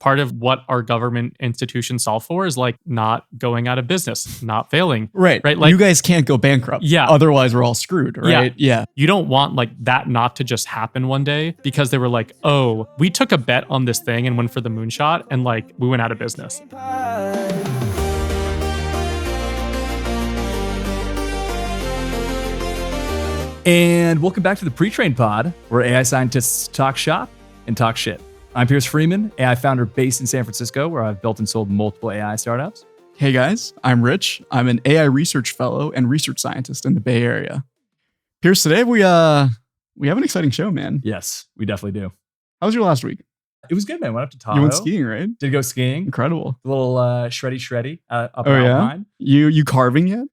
part of what our government institutions solve for is like not going out of business, not failing. Right. Like you guys can't go bankrupt. Yeah. Otherwise we're all screwed, right? Yeah. You don't want like that not to just happen one day because they were like, oh, we took a bet on this thing and went for the moonshot and like we went out of business. And welcome back to the Pre-Trained Pod, where AI scientists talk shop and talk shit. I'm Pierce Freeman, AI founder based in San Francisco, where I've built and sold multiple AI startups. Hey guys, I'm Rich. I'm an AI research fellow and research scientist in the Bay Area. Pierce, today we have an exciting show, man. Yes, we definitely do. How was your last week? It was good, man. Went up to Tahoe. You went skiing, right? Did go skiing. Incredible. A little shreddy up Oh in yeah? Alpine. You carving yet?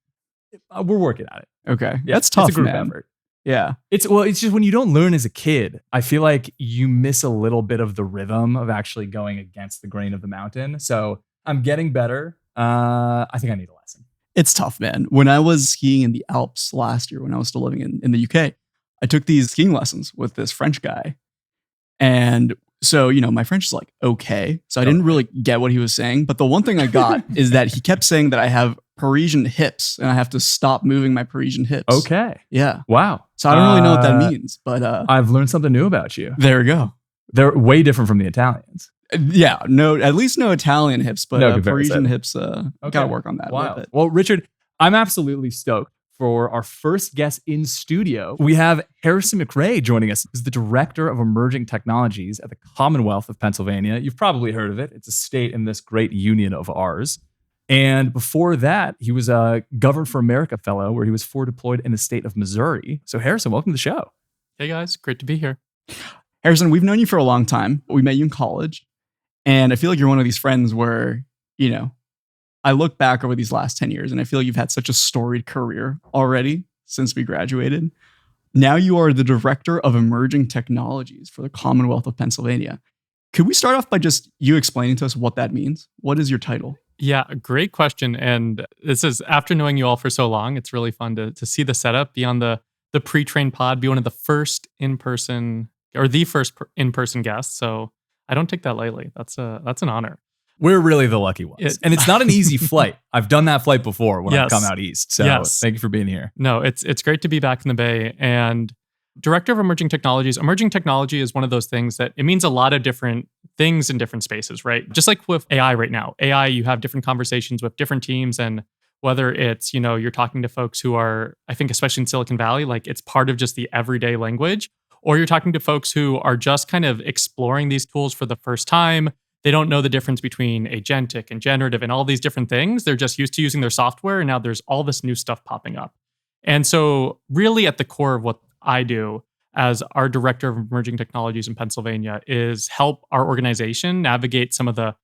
We're working at it. Okay. Yeah, That's tough, it's a group man. effort. Yeah. It's just when you don't learn as a kid, I feel like you miss a little bit of the rhythm of actually going against the grain of the mountain. So I'm getting better. I think I need a lesson. It's tough, man. When I was skiing in the Alps last year, when I was still living in the UK, I took these skiing lessons with this French guy. And so, my French is like, okay. So I didn't really get what he was saying. But the one thing I got is that he kept saying that I have Parisian hips and I have to stop moving my Parisian hips. Okay. Yeah. Wow. So I don't really know what that means, but I've learned something new about you. there we go. They're way different from the Italians. Yeah, at least no Italian hips, but No Parisian comparison. hips, gotta work on that a little Wow. bit. Well, Richard, I'm absolutely stoked for our first guest in studio. We have Harrison McRae joining us, who's the Director of Emerging Technologies at the Commonwealth of Pennsylvania. You've probably heard of it. It's a state in this great union of ours. And before that, he was a Government for America fellow where he was forward deployed in the state of Missouri. So Harrison, welcome to the show. Hey guys, great to be here. Harrison, we've known you for a long time. We met you in college. And I feel like you're one of these friends where, I look back over these last 10 years and I feel like you've had such a storied career already since we graduated. Now you are the Director of Emerging Technologies for the Commonwealth of Pennsylvania. Could we start off by just you explaining to us what that means? What is your title? Yeah, great question. And this is after knowing you all for so long, it's really fun to see the setup, be on the pre-trained pod, be one of the first in-person or the first in-person guest. So I don't take that lightly. That's an honor. We're really the lucky ones. And it's not an easy flight. I've done that flight before when I've come out east. So thank you for being here. No, it's great to be back in the Bay. And Director of Emerging Technologies. Emerging technology is one of those things that it means a lot of different things in different spaces, right? Just like with AI right now. AI, you have different conversations with different teams, and whether it's, you're talking to folks who are, I think especially in Silicon Valley, like it's part of just the everyday language, or you're talking to folks who are just kind of exploring these tools for the first time. They don't know the difference between agentic and generative and all these different things. They're just used to using their software, and now there's all this new stuff popping up. And so really at the core of what I do as our Director of Emerging Technologies in Pennsylvania is help our organization navigate some of the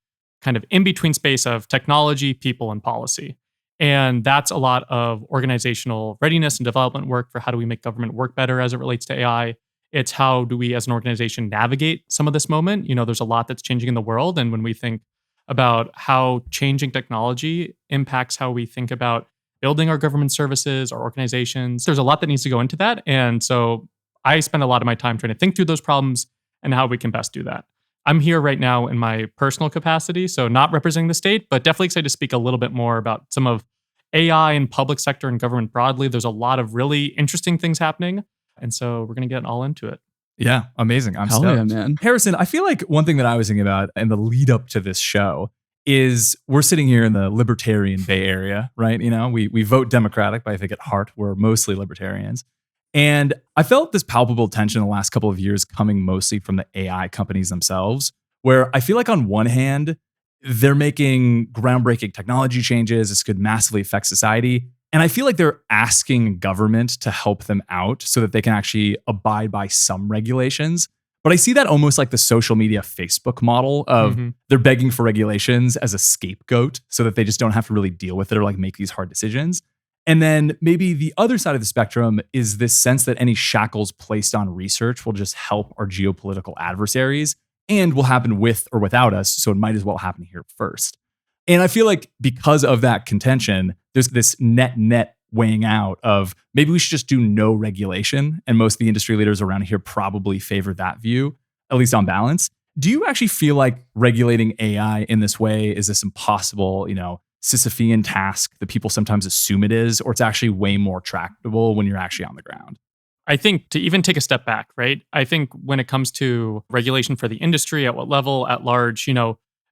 kind of in-between space of technology, people, and policy. And that's a lot of organizational readiness and development work for how do we make government work better as it relates to AI. It's how do we as an organization navigate some of this moment. There's a lot that's changing in the world. And when we think about how changing technology impacts how we think about building our government services, our organizations, there's a lot that needs to go into that. And so I spend a lot of my time trying to think through those problems and how we can best do that. I'm here right now in my personal capacity, so not representing the state, but definitely excited to speak a little bit more about some of AI and public sector and government broadly. There's a lot of really interesting things happening. And so we're going to get all into it. Yeah, amazing. I'm stoked. Yeah, man. Harrison, I feel like one thing that I was thinking about in the lead up to this show is we're sitting here in the libertarian Bay Area, right? We vote Democratic, but I think at heart, we're mostly libertarians. And I felt this palpable tension in the last couple of years coming mostly from the AI companies themselves, where I feel like on one hand, they're making groundbreaking technology changes. This could massively affect society. And I feel like they're asking government to help them out so that they can actually abide by some regulations. But I see that almost like the social media Facebook model of they're begging for regulations as a scapegoat so that they just don't have to really deal with it or like make these hard decisions. And then maybe the other side of the spectrum is this sense that any shackles placed on research will just help our geopolitical adversaries and will happen with or without us. So it might as well happen here first. And I feel like because of that contention, there's this net weighing out of maybe we should just do no regulation. And most of the industry leaders around here probably favor that view, at least on balance. Do you actually feel like regulating AI in this way is this impossible, Sisyphean task that people sometimes assume it is, or it's actually way more tractable when you're actually on the ground? I think to even take a step back, right? I think when it comes to regulation for the industry, at what level, at large,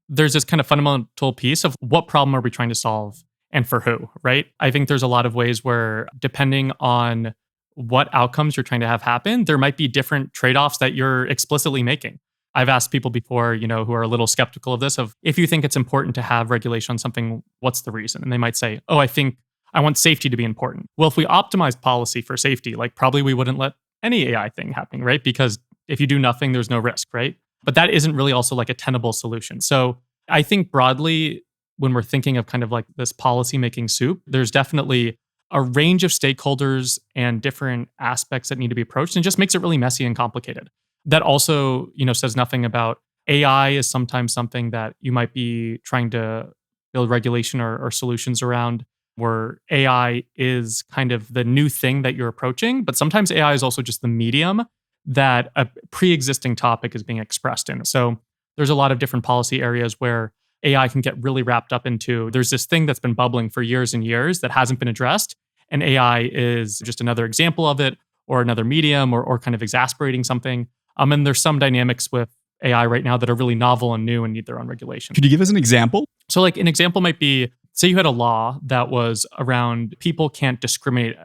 there's this kind of fundamental piece of what problem are we trying to solve and for who, right? I think there's a lot of ways where depending on what outcomes you're trying to have happen, there might be different trade-offs that you're explicitly making. I've asked people before, who are a little skeptical of this, of if you think it's important to have regulation on something, what's the reason? And they might say, oh, I want safety to be important. Well, if we optimized policy for safety, like probably we wouldn't let any AI thing happening, right? Because if you do nothing, there's no risk, right? But that isn't really also like a tenable solution. So I think broadly, when we're thinking of kind of like this policy-making soup, there's definitely a range of stakeholders and different aspects that need to be approached, and just makes it really messy and complicated. That also, says nothing about AI is sometimes something that you might be trying to build regulation or solutions around, where AI is kind of the new thing that you're approaching. But sometimes AI is also just the medium that a pre-existing topic is being expressed in. So there's a lot of different policy areas where AI can get really wrapped up into, there's this thing that's been bubbling for years and years that hasn't been addressed. And AI is just another example of it, or another medium, or kind of exasperating something. And there's some dynamics with AI right now that are really novel and new and need their own regulation. Could you give us an example? So like an example might be, say you had a law that was around people can't discriminate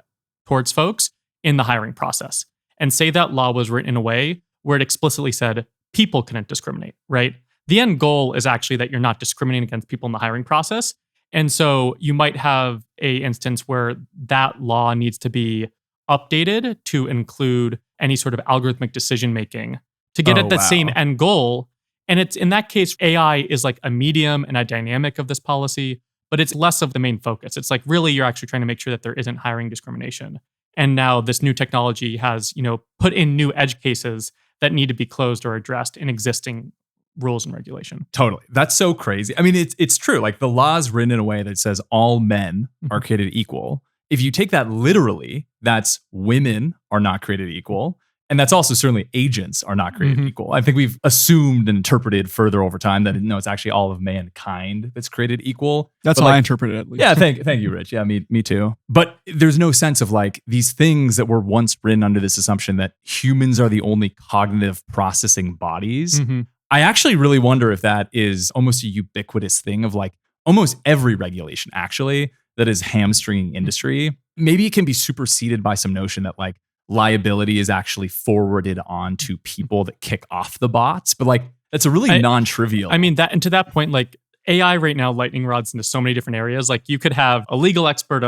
towards folks in the hiring process. And say that law was written in a way where it explicitly said people couldn't discriminate, right? The end goal is actually that you're not discriminating against people in the hiring process. And so you might have a instance where that law needs to be updated to include any sort of algorithmic decision making to get at the same end goal. And it's in that case, AI is like a medium and a dynamic of this policy, but it's less of the main focus. It's like really you're actually trying to make sure that there isn't hiring discrimination. And now this new technology has, put in new edge cases that need to be closed or addressed in existing rules and regulation. Totally. That's so crazy. I mean, it's true. Like the law is written in a way that says all men are created equal. If you take that literally, that's women are not created equal. And that's also certainly agents are not created equal. I think we've assumed and interpreted further over time that no, it's actually all of mankind that's created equal. That's how I interpret it, at least. Yeah, thank you, Rich. Yeah, me too. But there's no sense of like these things that were once written under this assumption that humans are the only cognitive processing bodies. I actually really wonder if that is almost a ubiquitous thing of like almost every regulation actually that is hamstringing industry. Maybe it can be superseded by some notion that like liability is actually forwarded on to people that kick off the bots. But like, that's a really non-trivial. I mean, that, and to that point, like AI right now, lightning rods into so many different areas. Like you could have a legal expert,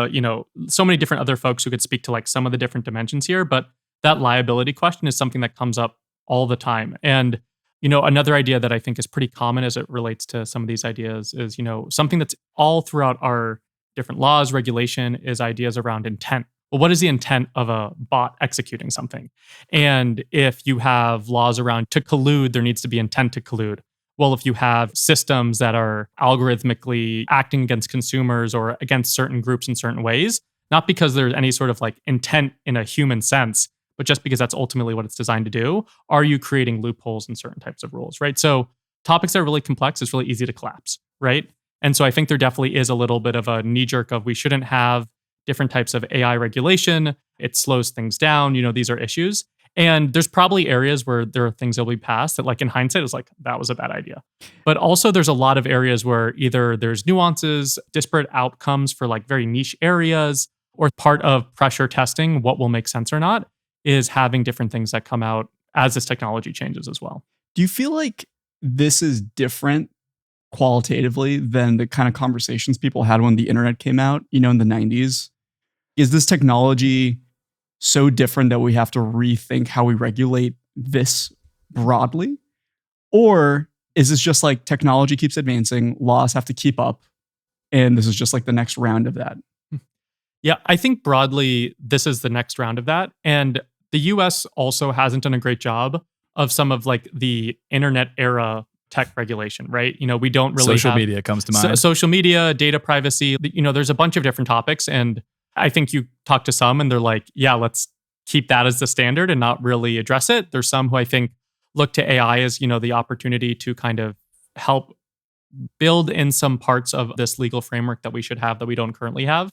so many different other folks who could speak to like some of the different dimensions here. But that liability question is something that comes up all the time. And, another idea that I think is pretty common as it relates to some of these ideas is, something that's all throughout our different laws, regulation is ideas around intent. Well, what is the intent of a bot executing something? And if you have laws around to collude, there needs to be intent to collude. Well, if you have systems that are algorithmically acting against consumers or against certain groups in certain ways, not because there's any sort of like intent in a human sense, but just because that's ultimately what it's designed to do, are you creating loopholes in certain types of rules, right? So topics that are really complex, it's really easy to collapse, right? And so I think there definitely is a little bit of a knee-jerk of we shouldn't have different types of AI regulation. It slows things down. These are issues. And there's probably areas where there are things that will be passed that like in hindsight is like, that was a bad idea. But also there's a lot of areas where either there's nuances, disparate outcomes for like very niche areas, or part of pressure testing what will make sense or not is having different things that come out as this technology changes as well. Do you feel like this is different qualitatively than the kind of conversations people had when the internet came out, in the 90s? Is this technology so different that we have to rethink how we regulate this broadly? Or is this just like technology keeps advancing, laws have to keep up, and this is just like the next round of that? Yeah, I think broadly, this is the next round of that. And the US also hasn't done a great job of some of like the internet era tech regulation, right? We don't really social media comes to mind. Social media, data privacy, there's a bunch of different topics. And I think you talk to some and they're like, yeah, let's keep that as the standard and not really address it. There's some who I think look to AI as, the opportunity to kind of help build in some parts of this legal framework that we should have that we don't currently have.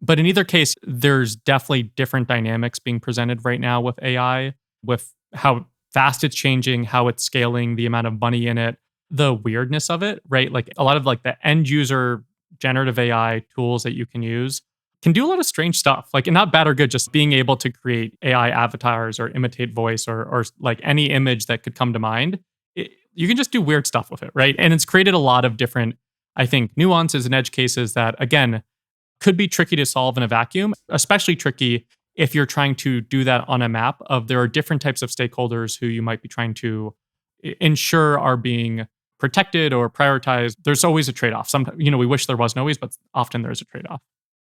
But in either case, there's definitely different dynamics being presented right now with AI, with how fast it's changing, how it's scaling, the amount of money in it, the weirdness of it, right? Like a lot of like the end user generative AI tools that you can use can do a lot of strange stuff. Like, and not bad or good, just being able to create AI avatars or imitate voice or like any image that could come to mind. You can just do weird stuff with it, right? And it's created a lot of different, I think, nuances and edge cases that, again, could be tricky to solve in a vacuum, especially tricky if you're trying to do that on a map of there are different types of stakeholders who you might be trying to ensure are being protected or prioritized. There's always a trade-off. Sometimes, we wish there wasn't always, but often there's a trade-off.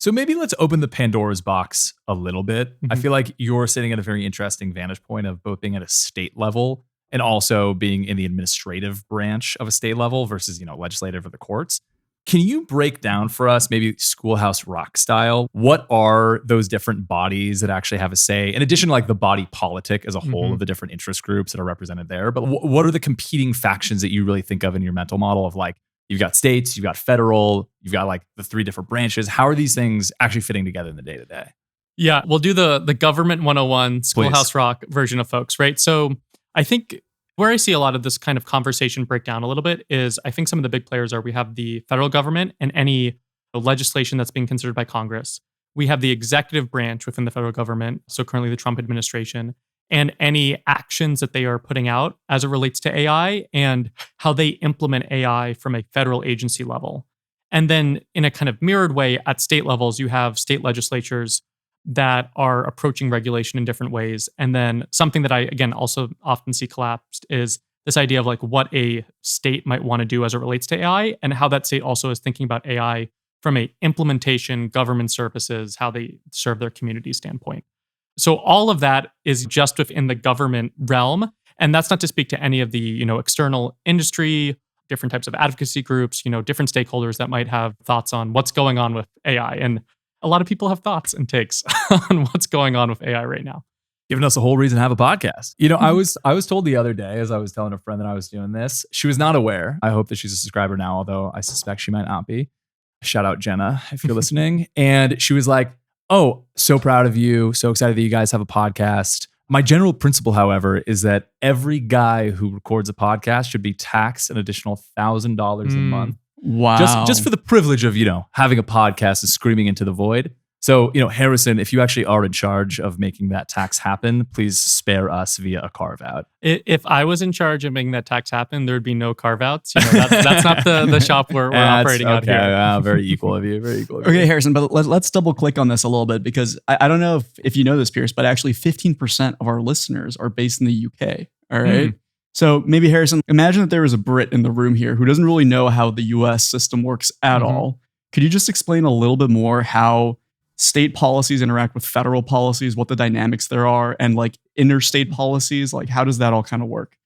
So maybe let's open the Pandora's box a little bit. I Mhm. feel like you're sitting at a very interesting vantage point of both being at a state level and also being in the administrative branch of a state level versus, legislative or the courts. Can you break down for us, maybe Schoolhouse Rock style, what are those different bodies that actually have a say, in addition to like the body politic as a whole Mhm. of the different interest groups that are represented there? But what are the competing factions that you really think of in your mental model of like, you've got states, you've got federal, you've got like the three different branches. How are these things actually fitting together in the day to day? Yeah, we'll do the government 101 Schoolhouse Rock version of folks, right? So I think where I see a lot of this kind of conversation break down a little bit is I think some of the big players are we have the federal government and any legislation that's being considered by Congress. We have the executive branch within the federal government, so currently the Trump administration, and any actions that they are putting out as it relates to AI and how they implement AI from a federal agency level. And then in a kind of mirrored way at state levels, you have state legislatures that are approaching regulation in different ways. And then something that I, again, also often see collapsed is this idea of like what a state might want to do as it relates to AI and how that state also is thinking about AI from a implementation, government services, how they serve their community standpoint. So all of that is just within the government realm. And that's not to speak to any of the, external industry, different types of advocacy groups, different stakeholders that might have thoughts on what's going on with AI. And a lot of people have thoughts and takes on what's going on with AI right now. Giving us a whole reason to have a podcast. I was told the other day as I was telling a friend that I was doing this, she was not aware. I hope that she's a subscriber now, although I suspect she might not be. Shout out Jenna if you're listening. And she was like, "Oh, so proud of you. So excited that you guys have a podcast." My general principle, however, is that every guy who records a podcast should be taxed an additional $1,000 a month. Wow. Just for the privilege of, having a podcast and screaming into the void. So, Harrison, if you actually are in charge of making that tax happen, please spare us via a carve out. If I was in charge of making that tax happen, there'd be no carve outs. That's not the shop we're operating out here. Very equal of you. Very equal of you. Okay, Harrison, but let's double click on this a little bit because I don't know if you know this, Pierce, but actually 15% of our listeners are based in the UK. All right. So maybe, Harrison, imagine that there was a Brit in the room here who doesn't really know how the US system works at all. Could you just explain a little bit more how state policies interact with federal policies, what the dynamics there are, and like interstate policies? Like, how does that all kind of work?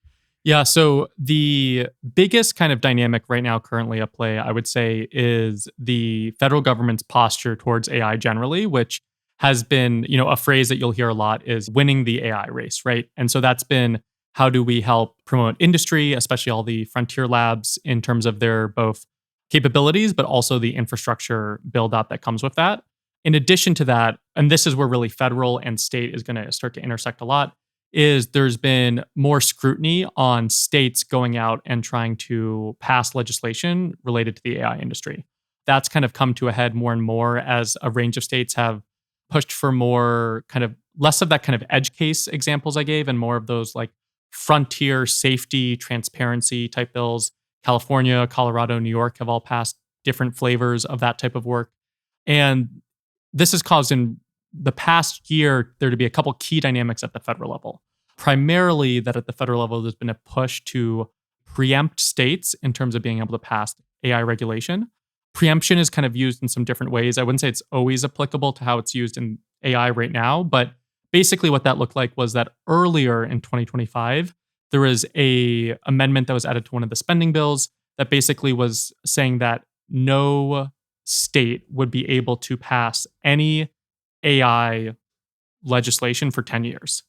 Yeah. So the biggest kind of dynamic right now currently at play, I would say, is the federal government's posture towards AI generally, which has been, a phrase that you'll hear a lot is winning the AI race, right? And so that's been how do we help promote industry, especially all the frontier labs in terms of their both capabilities, but also the infrastructure build up that comes with that. In addition to that, and this is where really federal and state is going to start to intersect a lot, is there's been more scrutiny on states going out and trying to pass legislation related to the AI industry. That's kind of come to a head more and more as a range of states have pushed for more kind of less of that kind of edge case examples I gave and more of those like frontier safety, transparency type bills. California, Colorado, New York have all passed different flavors of that type of work. And this has caused in the past year there to be a couple key dynamics at the federal level. Primarily that at the federal level, there's been a push to preempt states in terms of being able to pass AI regulation. Preemption is kind of used in some different ways. I wouldn't say it's always applicable to how it's used in AI right now, but basically what that looked like was that earlier in 2025, there was a amendment that was added to one of the spending bills that basically was saying that no state would be able to pass any AI legislation for 10 years.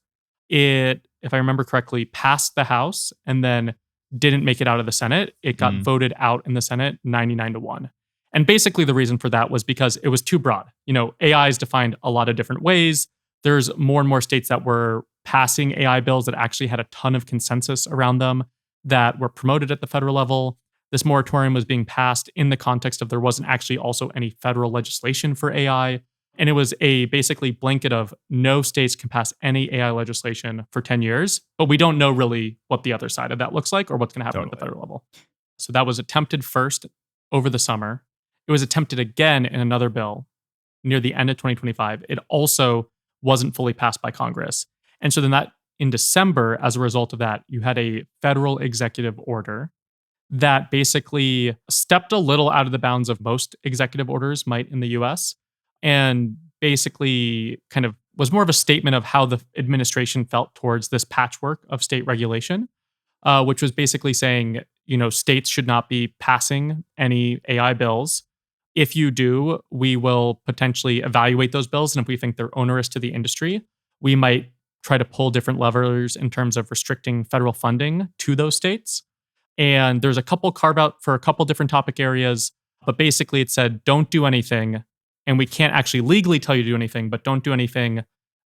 It if I remember correctly, passed the House and then didn't make it out of the Senate. It got voted out in the Senate 99-1. And basically the reason for that was because it was too broad. AI is defined a lot of different ways. There's more and more states that were passing AI bills that actually had a ton of consensus around them that were promoted at the federal level. This moratorium was being passed in the context of there wasn't actually also any federal legislation for AI. And it was a basically blanket of no states can pass any AI legislation for 10 years, but we don't know really what the other side of that looks like or what's going to happen at the federal level. So that was attempted first over the summer. It was attempted again in another bill near the end of 2025. It also wasn't fully passed by Congress. And so then that in December, as a result of that, you had a federal executive order that basically stepped a little out of the bounds of most executive orders might in the US and basically kind of was more of a statement of how the administration felt towards this patchwork of state regulation, which was basically saying, states should not be passing any AI bills. If you do, we will potentially evaluate those bills. And if we think they're onerous to the industry, we might try to pull different levers in terms of restricting federal funding to those states. And there's a couple carve out for a couple different topic areas, but basically it said, don't do anything. And we can't actually legally tell you to do anything, but don't do anything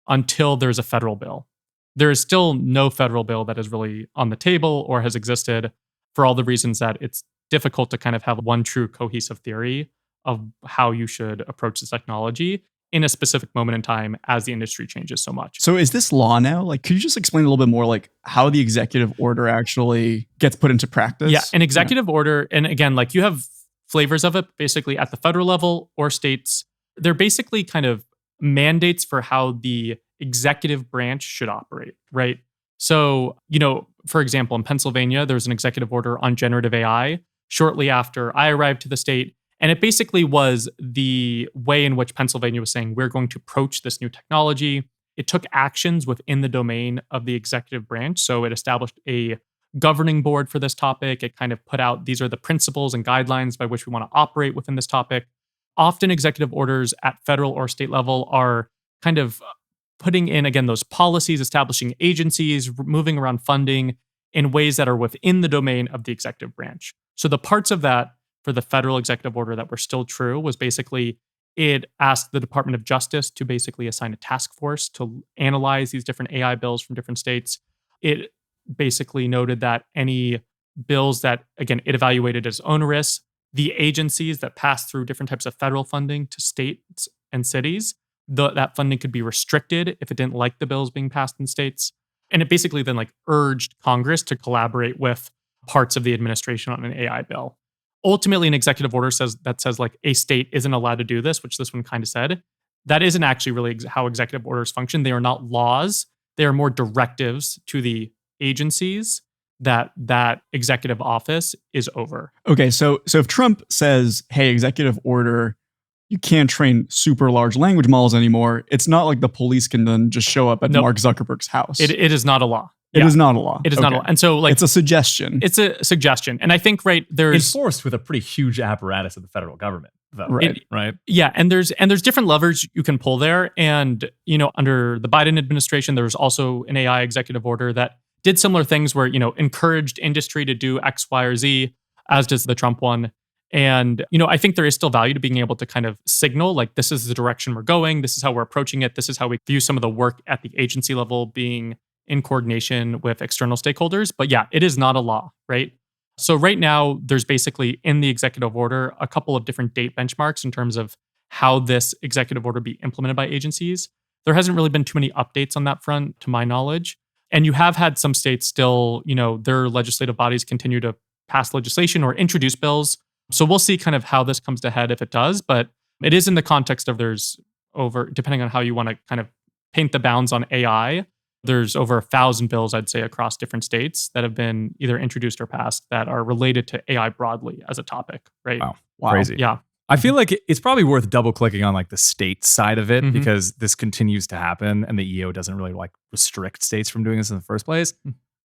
until there's a federal bill. There is still no federal bill that is really on the table or has existed for all the reasons that it's difficult to kind of have one true cohesive theory of how you should approach this technology in a specific moment in time as the industry changes so much. So is this law now? Like, could you just explain a little bit more like how the executive order actually gets put into practice? Yeah, an executive order, and again, like you have flavors of it basically at the federal level or states. They're basically kind of mandates for how the executive branch should operate, right? So, for example, in Pennsylvania, there was an executive order on generative AI shortly after I arrived to the state. And it basically was the way in which Pennsylvania was saying, we're going to approach this new technology. It took actions within the domain of the executive branch. So it established a governing board for this topic. It kind of put out, these are the principles and guidelines by which we want to operate within this topic. Often executive orders at federal or state level are kind of putting in, again, those policies, establishing agencies, moving around funding in ways that are within the domain of the executive branch. So the parts of that for the federal executive order that were still true was basically it asked the Department of Justice to basically assign a task force to analyze these different AI bills from different states. It basically noted that any bills that, again, it evaluated as onerous, the agencies that pass through different types of federal funding to states and cities, that funding could be restricted if it didn't like the bills being passed in states. And it basically then urged Congress to collaborate with parts of the administration on an AI bill. Ultimately, an executive order says a state isn't allowed to do this, which this one kind of said. That isn't actually really how executive orders function. They are not laws. They are more directives to the agencies that executive office is over. Okay, so if Trump says, hey, executive order, you can't train super large language models anymore, it's not like the police can then just show up at Mark Zuckerberg's house. It is not a law. It is not a law. It is not a law. And so it's a suggestion. It's a suggestion. And I think, there's enforced with a pretty huge apparatus of the federal government, though. Right. Yeah. And there's different levers you can pull there. And, under the Biden administration, there was also an AI executive order that did similar things where, encouraged industry to do X, Y, or Z, as does the Trump one. And, I think there is still value to being able to kind of signal, this is the direction we're going. This is how we're approaching it. This is how we view some of the work at the agency level being in coordination with external stakeholders. But yeah, it is not a law, right? So right now, there's basically in the executive order, a couple of different date benchmarks in terms of how this executive order be implemented by agencies. There hasn't really been too many updates on that front, to my knowledge. And you have had some states still, their legislative bodies continue to pass legislation or introduce bills. So we'll see kind of how this comes to head if it does. But it is in the context of depending on how you want to kind of paint the bounds on AI, there's over 1,000 bills, I'd say, across different states that have been either introduced or passed that are related to AI broadly as a topic, right? Wow. Crazy. Yeah. I feel like it's probably worth double clicking on the state side of it because this continues to happen and the EO doesn't really restrict states from doing this in the first place.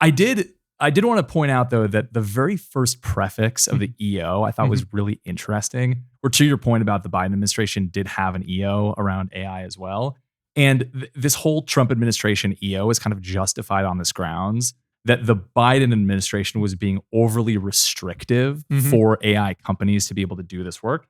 I did want to point out though that the very first prefix of the EO I thought was really interesting. Or to your point about the Biden administration did have an EO around AI as well. And this whole Trump administration EO is kind of justified on this grounds that the Biden administration was being overly restrictive for AI companies to be able to do this work.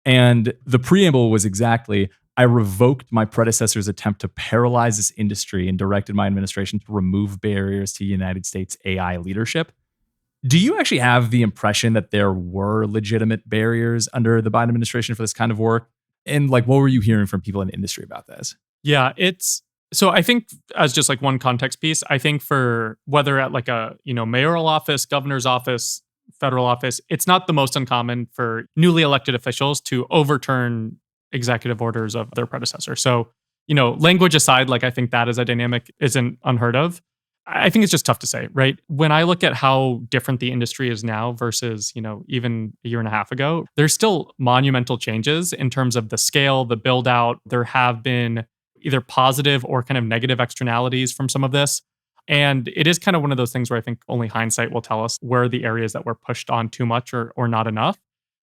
And the preamble was exactly, I revoked my predecessor's attempt to paralyze this industry and directed my administration to remove barriers to United States AI leadership. Do you actually have the impression that there were legitimate barriers under the Biden administration for this kind of work? And like, what were you hearing from people in the industry about this? Yeah, so I think as just like one context piece, I think for whether at like a, mayoral office, governor's office, federal office, it's not the most uncommon for newly elected officials to overturn executive orders of their predecessor. So, language aside, like I think that as a dynamic isn't unheard of. I think it's just tough to say, right? When I look at how different the industry is now versus, even a year and a half ago, there's still monumental changes in terms of the scale, the build out. There have been either positive or kind of negative externalities from some of this. And it is kind of one of those things where I think only hindsight will tell us where are the areas that were pushed on too much or not enough.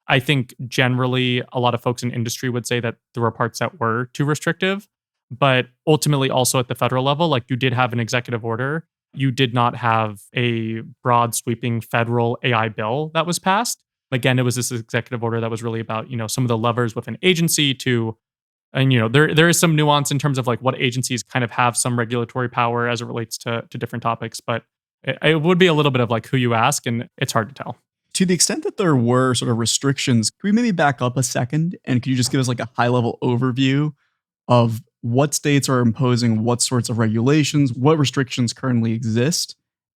I think generally a lot of folks in industry would say that there were parts that were too restrictive, but ultimately also at the federal level, like you did have an executive order. You did not have a broad sweeping federal AI bill that was passed. Again, it was this executive order that was really about, some of the levers with an agency to, and, there is some nuance in terms of like what agencies kind of have some regulatory power as it relates to different topics, but it would be a little bit of like who you ask, and it's hard to tell. To the extent that there were sort of restrictions, could we maybe back up a second? And could you just give us like a high level overview of what states are imposing what sorts of regulations, what restrictions currently exist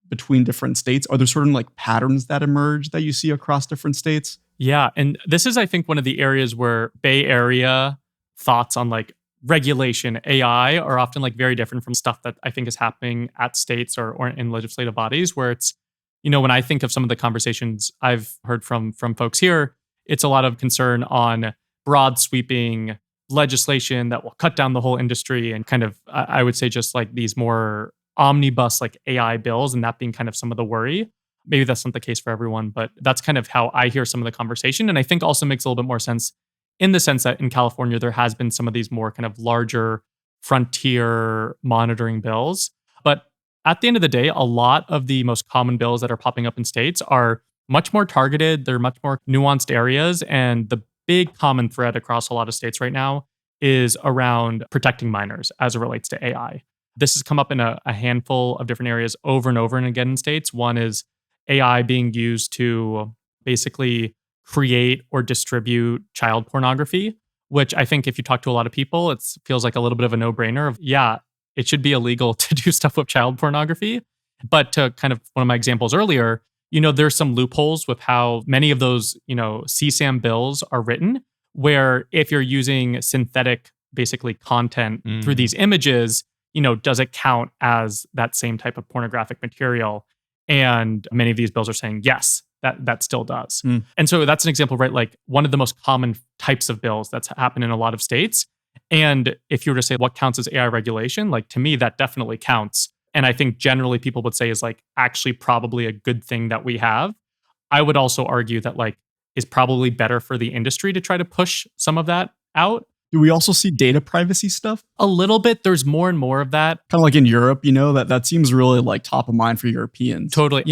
between different states? Are there certain like patterns that emerge that you see across different states? Yeah. And this is, I think, one of the areas where Bay Area thoughts on like regulation, AI are often like very different from stuff that I think is happening at states or in legislative bodies, where it's, when I think of some of the conversations I've heard from folks here, it's a lot of concern on broad sweeping legislation that will cut down the whole industry and kind of, I would say, just like these more omnibus like AI bills, and that being kind of some of the worry. Maybe that's not the case for everyone, but that's kind of how I hear some of the conversation. And I think also makes a little bit more sense in the sense that in California, there has been some of these more kind of larger frontier monitoring bills. But at the end of the day, a lot of the most common bills that are popping up in states are much more targeted. They're much more nuanced areas. And the big common thread across a lot of states right now is around protecting minors as it relates to AI. This has come up in a handful of different areas over and over and again in states. One is AI being used to basically create or distribute child pornography, which I think if you talk to a lot of people, it feels like a little bit of a no-brainer of, yeah, it should be illegal to do stuff with child pornography. But to kind of one of my examples earlier, there's some loopholes with how many of those, CSAM bills are written, where if you're using synthetic, basically content through these images, does it count as that same type of pornographic material? And many of these bills are saying, yes, that still does. And so that's an example, right? Like one of the most common types of bills that's happened in a lot of states. And if you were to say what counts as AI regulation, like to me, that definitely counts. And I think generally people would say is like actually probably a good thing that we have. I would also argue that like is probably better for the industry to try to push some of that out. Do we also see data privacy stuff? A little bit. There's more and more of that. Kind of like in Europe, that seems really like top of mind for Europeans. Totally.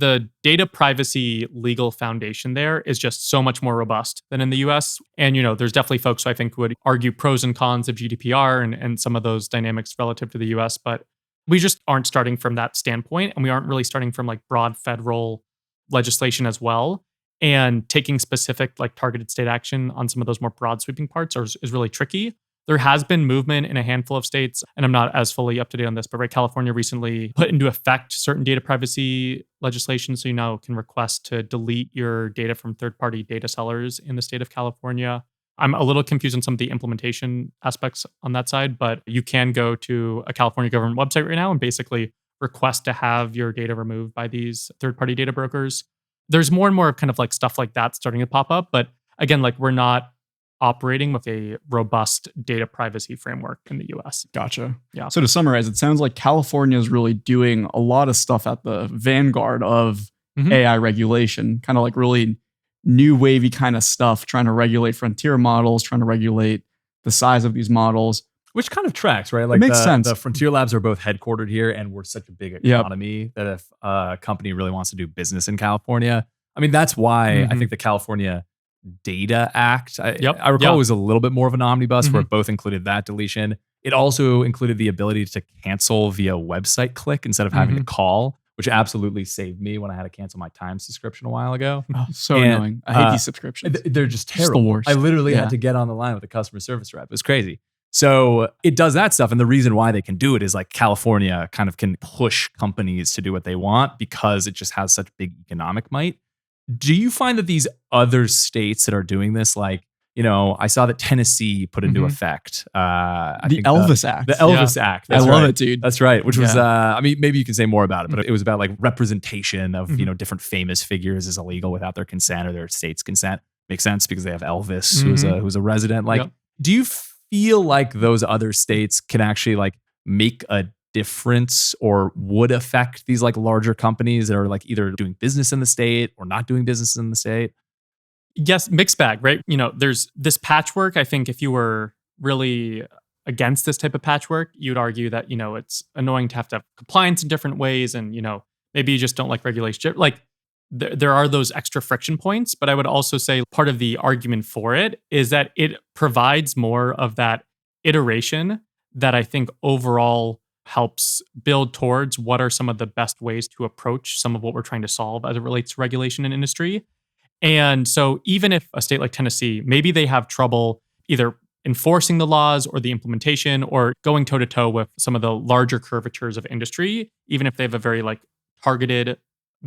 The data privacy legal foundation there is just so much more robust than in the US. And, there's definitely folks who I think would argue pros and cons of GDPR and some of those dynamics relative to the US. But we just aren't starting from that standpoint. And we aren't really starting from like broad federal legislation as well. And taking specific like targeted state action on some of those more broad sweeping parts is really tricky. There has been movement in a handful of states, and I'm not as fully up to date on this, but right, California recently put into effect certain data privacy legislation. So you now can request to delete your data from third-party data sellers in the state of California. I'm a little confused on some of the implementation aspects on that side, but you can go to a California government website right now and basically request to have your data removed by these third-party data brokers. There's more and more kind of like stuff like that starting to pop up. But again, like we're not operating with a robust data privacy framework in the US. Gotcha. Yeah. So to summarize, it sounds like California is really doing a lot of stuff at the vanguard of AI regulation, kind of like really new wavy kind of stuff, trying to regulate frontier models, trying to regulate the size of these models. Which kind of tracks, right? Like makes sense. The Frontier Labs are both headquartered here, and we're such a big Yep. economy that if a company really wants to do business in California, I mean, that's why I think the California Data Act, I recall it was a little bit more of an omnibus where it both included that deletion. It also included the ability to cancel via website click instead of having to call, which absolutely saved me when I had to cancel my Time subscription a while ago. Oh, so annoying. I hate these subscriptions. They're just It's the terrible. worst. I literally had to get on the line with a customer service rep. It was crazy. So it does that stuff. And the reason why they can do it is like California kind of can push companies to do what they want because it just has such big economic might. Do you find that these other states that are doing this, like, you know, I saw that Tennessee put into effect the Elvis Act. The Elvis Act. I love it, dude. That's right. Which was, I mean, maybe you can say more about it, but it was about like representation of, you know, different famous figures is illegal without their consent or their state's consent. Makes sense because they have Elvis, who's a resident. Like, do you feel like those other states can actually like make a difference or would affect these like larger companies that are like either doing business in the state or not doing business in the state? Yes, mixed bag, right? You know, there's this patchwork. I think if you were really against this type of patchwork, you'd argue that, you know, it's annoying to have compliance in different ways. And, you know, maybe you just don't like regulation. Like there are those extra friction points. But I would also say part of the argument for it is that it provides more of that iteration that I think overall helps build towards what are some of the best ways to approach some of what we're trying to solve as it relates to regulation in industry. And so even if a state like Tennessee, maybe they have trouble either enforcing the laws or the implementation or going toe to toe with some of the larger curvatures of industry, even if they have a very like targeted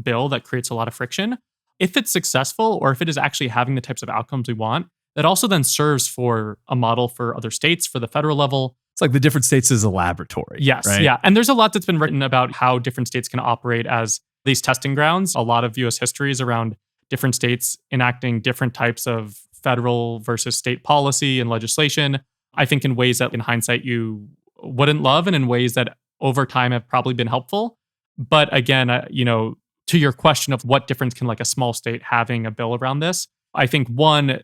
bill that creates a lot of friction, if it's successful or if it is actually having the types of outcomes we want, that also then serves for a model for other states, for the federal level. It's like the different states is a laboratory. Yes. Right? Yeah. And there's a lot that's been written about how different states can operate as these testing grounds. A lot of US history is around different states enacting different types of federal versus state policy and legislation. I think in ways that in hindsight you wouldn't love and in ways that over time have probably been helpful. But again, you know, to your question of what difference can like a small state having a bill around this, I think one,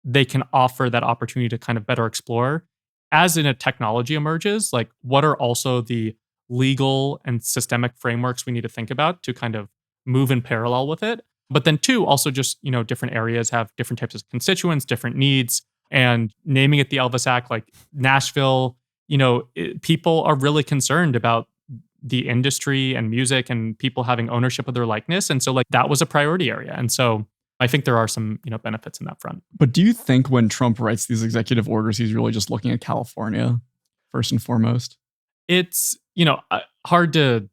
they can offer that opportunity to kind of better explore as in a technology emerges, like what are also the legal and systemic frameworks we need to think about to kind of move in parallel with it. But then two, also just, you know, different areas have different types of constituents, different needs, and naming it the Elvis Act, like Nashville, you know, people are really concerned about the industry and music and people having ownership of their likeness. And so like that was a priority area. And so I think there are some, you know, benefits in that front. But do you think when Trump writes these executive orders, he's really just looking at California first and foremost? It's, you know, hard to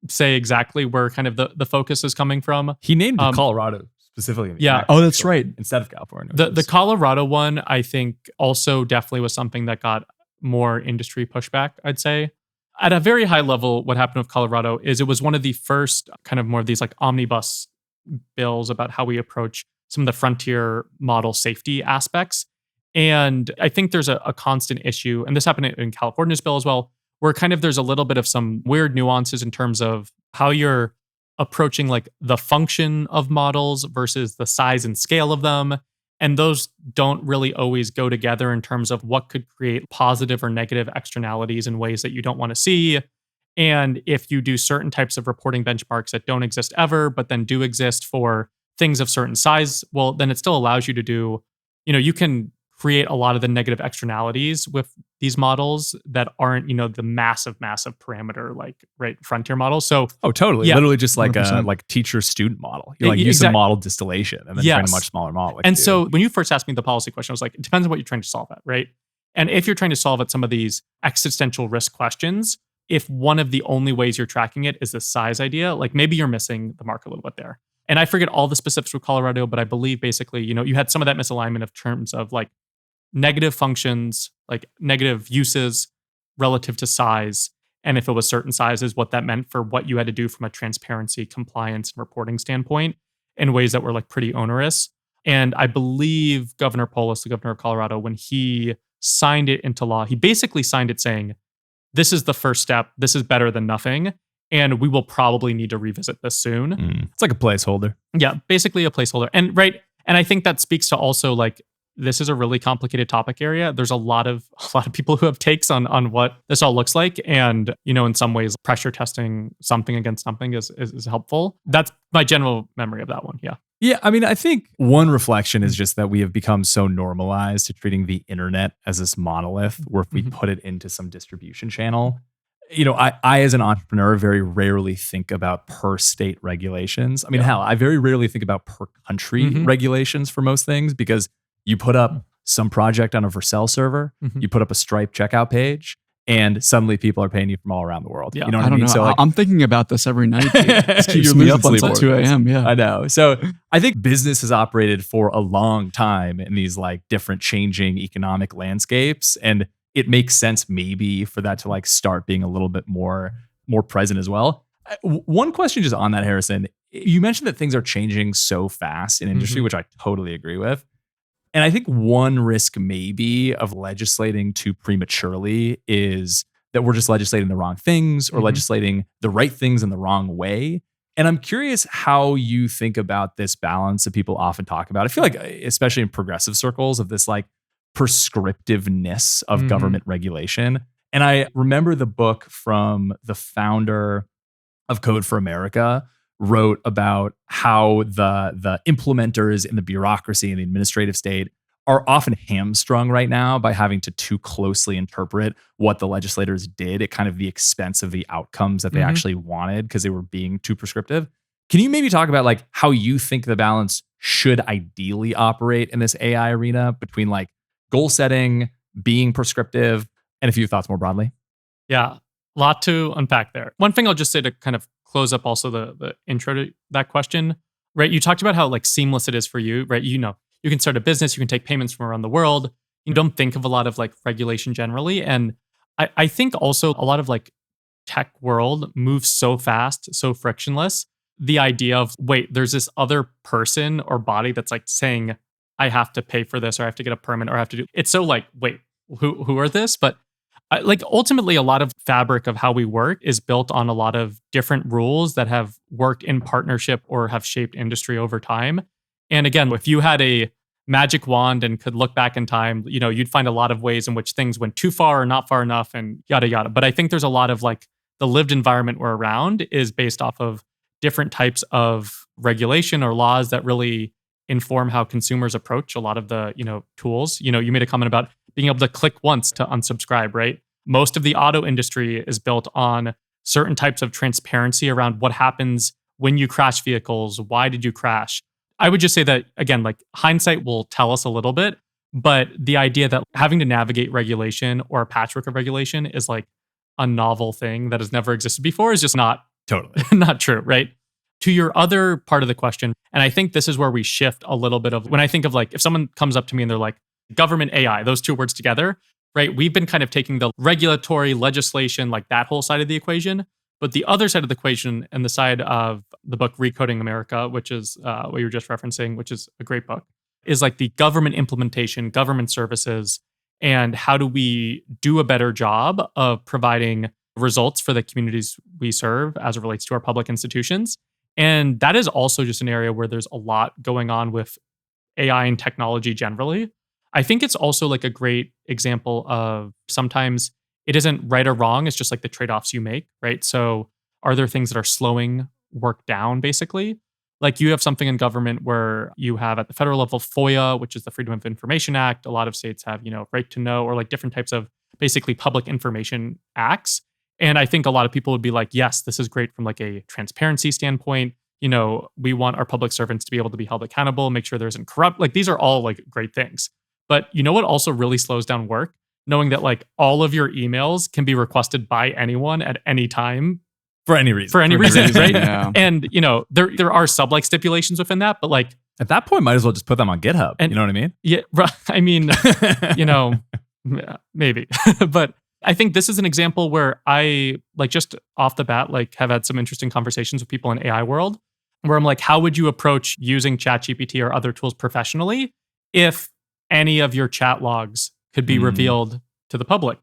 say exactly where kind of the focus is coming from. He named Colorado specifically. Oh, that's right. Instead of California. The Colorado one, I think also definitely was something that got more industry pushback, I'd say. At a very high level, what happened with Colorado is it was one of the first kind of more of these like omnibus bills about how we approach some of the frontier model safety aspects. And I think there's a constant issue, and this happened in California's bill as well, where kind of there's a little bit of some weird nuances in terms of how you're approaching like the function of models versus the size and scale of them. And those don't really always go together in terms of what could create positive or negative externalities in ways that you don't want to see. And if you do certain types of reporting benchmarks that don't exist ever, but then do exist for things of certain size, well, then it still allows you to do, you know, you can create a lot of the negative externalities with these models that aren't, you know, the massive parameter, like, right, frontier models. So, totally. Yeah. Literally just like 100%. a like teacher-student model. You like use a model distillation and then train a much smaller model. Like and so when you first asked me the policy question, I was like, it depends on what you're trying to solve at, right? And if you're trying to solve at some of these existential risk questions, if one of the only ways you're tracking it is the size idea, like maybe you're missing the mark a little bit there. And I forget all the specifics with Colorado, but I believe basically, you know, you had some of that misalignment of terms of like negative functions, like negative uses relative to size. And if it was certain sizes, what that meant for what you had to do from a transparency, compliance, and reporting standpoint in ways that were like pretty onerous. And I believe Governor Polis, the governor of Colorado, when he signed it into law, he basically signed it saying, this is the first step. This is better than nothing. And we will probably need to revisit this soon. It's like a placeholder. Yeah, basically a placeholder. And right. And I think that speaks to also like this is a really complicated topic area. There's a lot of people who have takes on what this all looks like. And, in some ways, pressure testing something against something is helpful. That's my general memory of that one. Yeah. Yeah, I mean, I think one reflection is just that we have become so normalized to treating the internet as this monolith, where if we put it into some distribution channel, I as an entrepreneur very rarely think about per state regulations. I mean, hell, I very rarely think about per country regulations for most things, because you put up some project on a Vercel server, you put up a Stripe checkout page, and suddenly people are paying you from all around the world. Yeah. You know what I I don't mean? know. So I'm thinking about this every night. It keeps You're me losing up until sleep 2 a.m. Yeah. I know. So I think business has operated for a long time in these like different changing economic landscapes. And it makes sense maybe for that to like start being a little bit more present as well. One question just on that, Harrison, you mentioned that things are changing so fast in industry, which I totally agree with. And I think one risk maybe of legislating too prematurely is that we're just legislating the wrong things or legislating the right things in the wrong way. And I'm curious how you think about this balance that people often talk about. I feel like, especially in progressive circles, of this like prescriptiveness of government regulation. And I remember the book from the founder of Code for America wrote about how the implementers in the bureaucracy and the administrative state are often hamstrung right now by having to too closely interpret what the legislators did at kind of the expense of the outcomes that they actually wanted because they were being too prescriptive. Can you maybe talk about like how you think the balance should ideally operate in this AI arena between like goal setting, being prescriptive, and a few thoughts more broadly? Yeah, a lot to unpack there. One thing I'll just say to kind of close up also the intro to that question, right? You talked about how like seamless it is for you, right? You can start a business, you can take payments from around the world. You don't think of a lot of like regulation generally. And I think also a lot of like tech world moves so fast, so frictionless. The idea of, wait, there's this other person or body that's like saying, I have to pay for this, or I have to get a permit, or I have to do, it's so like, wait, who are this? But like ultimately a lot of fabric of how we work is built on a lot of different rules that have worked in partnership or have shaped industry over time. And again, if you had a magic wand and could look back in time, you'd find a lot of ways in which things went too far or not far enough and yada, yada. But I think there's a lot of like the lived environment we're around is based off of different types of regulation or laws that really inform how consumers approach a lot of the, tools. You made a comment about being able to click once to unsubscribe, right? Most of the auto industry is built on certain types of transparency around what happens when you crash vehicles. Why did you crash? I would just say that, again, like hindsight will tell us a little bit, but the idea that having to navigate regulation or a patchwork of regulation is like a novel thing that has never existed before is just not Totally not true, right? To your other part of the question, and I think this is where we shift a little bit of when I think of like, if someone comes up to me and they're like, government AI, those two words together, right? We've been kind of taking the regulatory legislation, like that whole side of the equation. But the other side of the equation and the side of the book Recoding America, which is what you were just referencing, which is a great book, is like the government implementation, government services, and how do we do a better job of providing results for the communities we serve as it relates to our public institutions. And that is also just an area where there's a lot going on with AI and technology generally. I think it's also like a great example of sometimes it isn't right or wrong. It's just like the trade-offs you make, right? So are there things that are slowing work down, basically? Like you have something in government where you have at the federal level FOIA, which is the Freedom of Information Act. A lot of states have, right to know, or like different types of basically public information acts. And I think a lot of people would be like, yes, this is great from like a transparency standpoint. We want our public servants to be able to be held accountable, make sure there isn't corrupt. Like these are all like great things. But you know what also really slows down work? Knowing that like all of your emails can be requested by anyone at any time. For any reason. For any reason, right? Yeah. And, there are sub-like stipulations within that, but like... At that point, might as well just put them on GitHub. You know what I mean? Yeah, I mean, maybe. But I think this is an example where I, like just off the bat, like have had some interesting conversations with people in AI world, where I'm like, how would you approach using ChatGPT or other tools professionally if any of your chat logs could be revealed to the public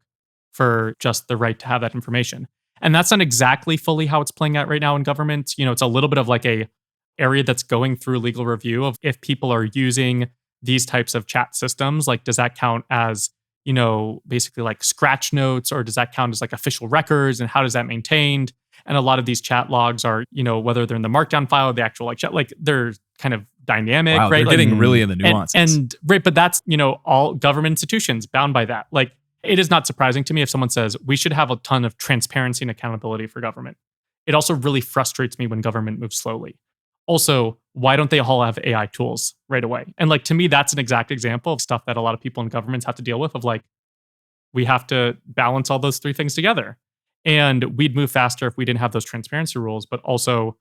for just the right to have that information? And that's not exactly fully how it's playing out right now in government. It's a little bit of like a area that's going through legal review of if people are using these types of chat systems, like does that count as, basically like scratch notes, or does that count as like official records, and how does that maintained? And a lot of these chat logs are, whether they're in the markdown file or the actual like chat, like they're kind of dynamic, Wow, right? they're Like, getting really in the nuances. and right, but that's, all government institutions bound by that. Like, it is not surprising to me if someone says we should have a ton of transparency and accountability for government. It also really frustrates me when government moves slowly. Also, why don't they all have AI tools right away? And like, to me, that's an exact example of stuff that a lot of people in governments have to deal with, of like, we have to balance all those three things together. And we'd move faster if we didn't have those transparency rules, but also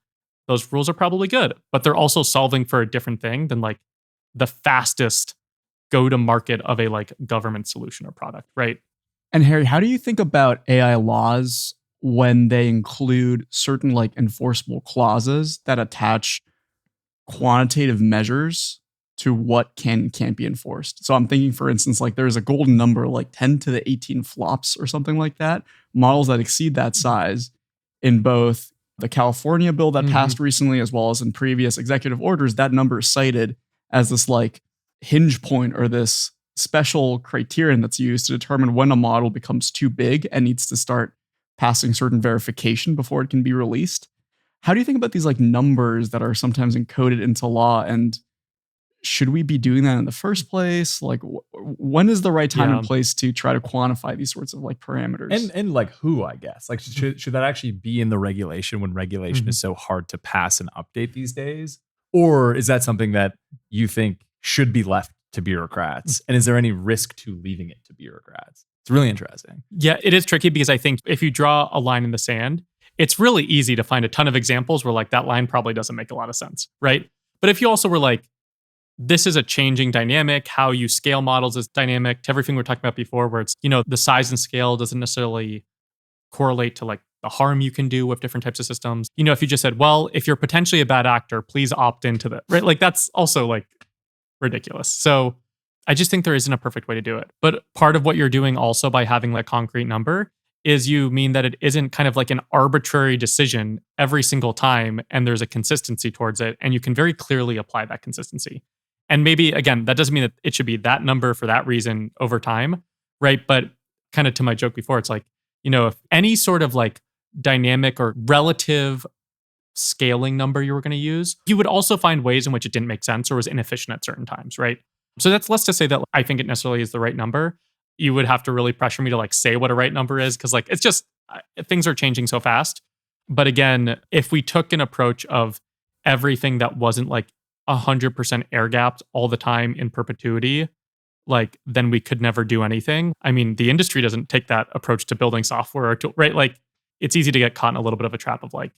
those rules are probably good, but they're also solving for a different thing than like the fastest go to market of a like government solution or product, right? And Harry, how do you think about AI laws when they include certain like enforceable clauses that attach quantitative measures to what can and can't be enforced? So I'm thinking, for instance, like there's a golden number, like 10 to the 18 flops or something like that. Models that exceed that size in both the California bill that passed recently, as well as in previous executive orders, that number is cited as this like hinge point or this special criterion that's used to determine when a model becomes too big and needs to start passing certain verification before it can be released. How do you think about these like numbers that are sometimes encoded into law, and should we be doing that in the first place? Like, when is the right time and place to try to quantify these sorts of like parameters? And like who, I guess, like should that actually be in the regulation when regulation is so hard to pass and update these days? Or is that something that you think should be left to bureaucrats? And is there any risk to leaving it to bureaucrats? It's really interesting. Yeah, it is tricky because I think if you draw a line in the sand, it's really easy to find a ton of examples where like that line probably doesn't make a lot of sense, right? But if you also were like, this is a changing dynamic, how you scale models is dynamic, to everything we were talking about before, where it's, the size and scale doesn't necessarily correlate to like the harm you can do with different types of systems. If you just said, well, if you're potentially a bad actor, please opt into that, right? Like that's also like ridiculous. So I just think there isn't a perfect way to do it. But part of what you're doing also by having like a concrete number is you mean that it isn't kind of like an arbitrary decision every single time, and there's a consistency towards it, and you can very clearly apply that consistency. And maybe, again, that doesn't mean that it should be that number for that reason over time, right? But kind of to my joke before, it's like, if any sort of like dynamic or relative scaling number you were going to use, you would also find ways in which it didn't make sense or was inefficient at certain times, right? So that's less to say that I think it necessarily is the right number. You would have to really pressure me to like say what a right number is, because like it's just things are changing so fast. But again, if we took an approach of everything that wasn't like 100% air gapped all the time in perpetuity, like then we could never do anything. I mean, the industry doesn't take that approach to building software, right? Like it's easy to get caught in a little bit of a trap of like,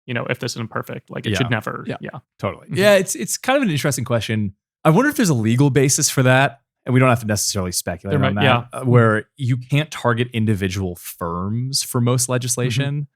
if this isn't perfect, like it should never. Yeah, totally. Yeah, it's kind of an interesting question. I wonder if there's a legal basis for that. And we don't have to necessarily speculate on that, where you can't target individual firms for most legislation.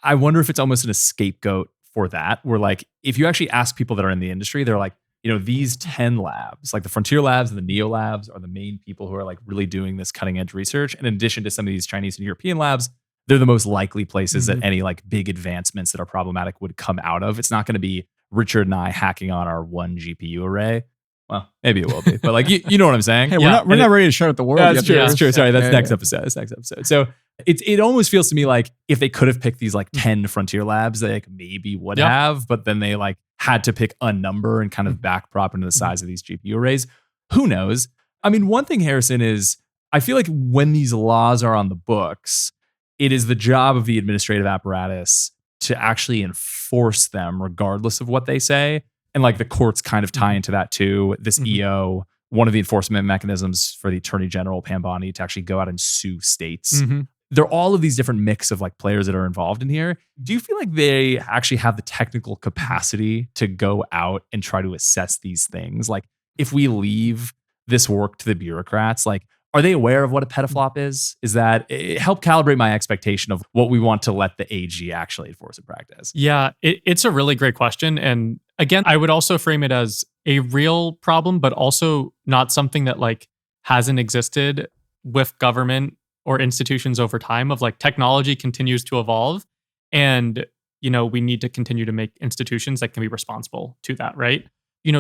I wonder if it's almost a scapegoat for that, where like, if you actually ask people that are in the industry, they're like, these 10 labs, like the frontier labs and the neo labs are the main people who are like really doing this cutting edge research. And in addition to some of these Chinese and European labs, they're the most likely places that any like big advancements that are problematic would come out of. It's not going to be Richard and I hacking on our one GPU array. Well, maybe it will be, but like you know what I'm saying. Hey, we're not ready to shut out the world. That's true. That's true. Sorry, that's next episode. That's next episode. So it almost feels to me like if they could have picked these like 10 frontier labs, they like maybe would have, but then they like had to pick a number and kind of backprop into the size of these GPU arrays. Who knows? I mean, one thing, Harrison, is I feel like when these laws are on the books, it is the job of the administrative apparatus to actually enforce them regardless of what they say. And like the courts kind of tie into that too. This EO, one of the enforcement mechanisms for the Attorney General, Pam Bondi, to actually go out and sue states. There are all of these different mix of like players that are involved in here. Do you feel like they actually have the technical capacity to go out and try to assess these things? Like if we leave this work to the bureaucrats, like are they aware of what a petaflop is? Is that it help calibrate my expectation of what we want to let the AG actually enforce in practice? Yeah, it's a really great question. And again, I would also frame it as a real problem, but also not something that like hasn't existed with government or institutions over time. Of like technology continues to evolve, and we need to continue to make institutions that can be responsible to that, right?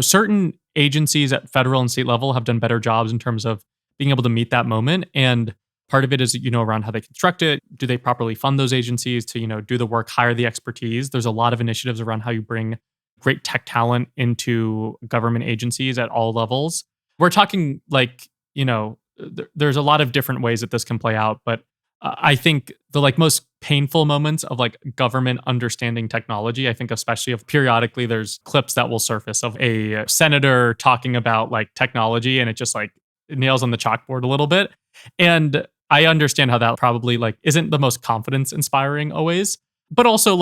certain agencies at federal and state level have done better jobs in terms of being able to meet that moment. And part of it is, around how they construct it. Do they properly fund those agencies to, do the work, hire the expertise? There's a lot of initiatives around how you bring great tech talent into government agencies at all levels. We're talking there's a lot of different ways that this can play out, but I think the most painful moments of government understanding technology, I think especially if periodically there's clips that will surface of a senator talking about technology and it just nails on the chalkboard a little bit. And I understand how that probably isn't the most confidence inspiring always, but also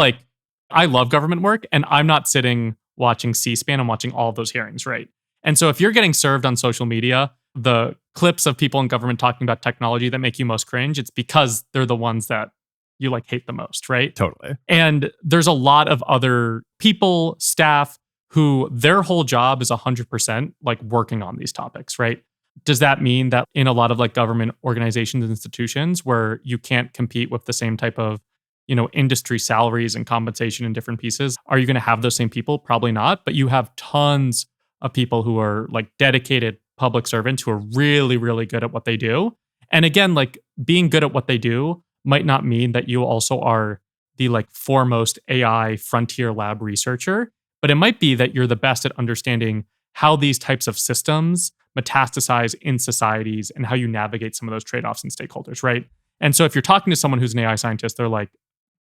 I love government work and I'm not sitting watching C-SPAN. I'm watching all of those hearings, right? And so if you're getting served on social media the clips of people in government talking about technology that make you most cringe, it's because they're the ones that you hate the most, right? Totally. And there's a lot of other people, staff, who their whole job is 100% working on these topics, right? Does that mean that in a lot of government organizations and institutions where you can't compete with the same type of industry salaries and compensation in different pieces, are you going to have those same people? Probably not, but you have tons of people who are dedicated public servants who are really, really good at what they do. And again, being good at what they do might not mean that you also are the foremost AI frontier lab researcher, but it might be that you're the best at understanding how these types of systems metastasize in societies and how you navigate some of those trade-offs and stakeholders, right? And so if you're talking to someone who's an AI scientist, they're like,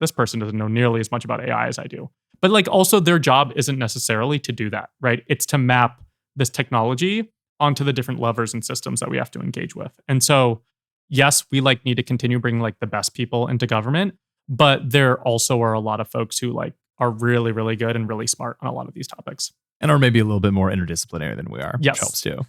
this person doesn't know nearly as much about AI as I do. But also their job isn't necessarily to do that, right? It's to map this technology onto the different levers and systems that we have to engage with. And so, yes, we need to continue bringing the best people into government, but there also are a lot of folks who are really, really good and really smart on a lot of these topics. And are maybe a little bit more interdisciplinary than we are, yes. Which helps too.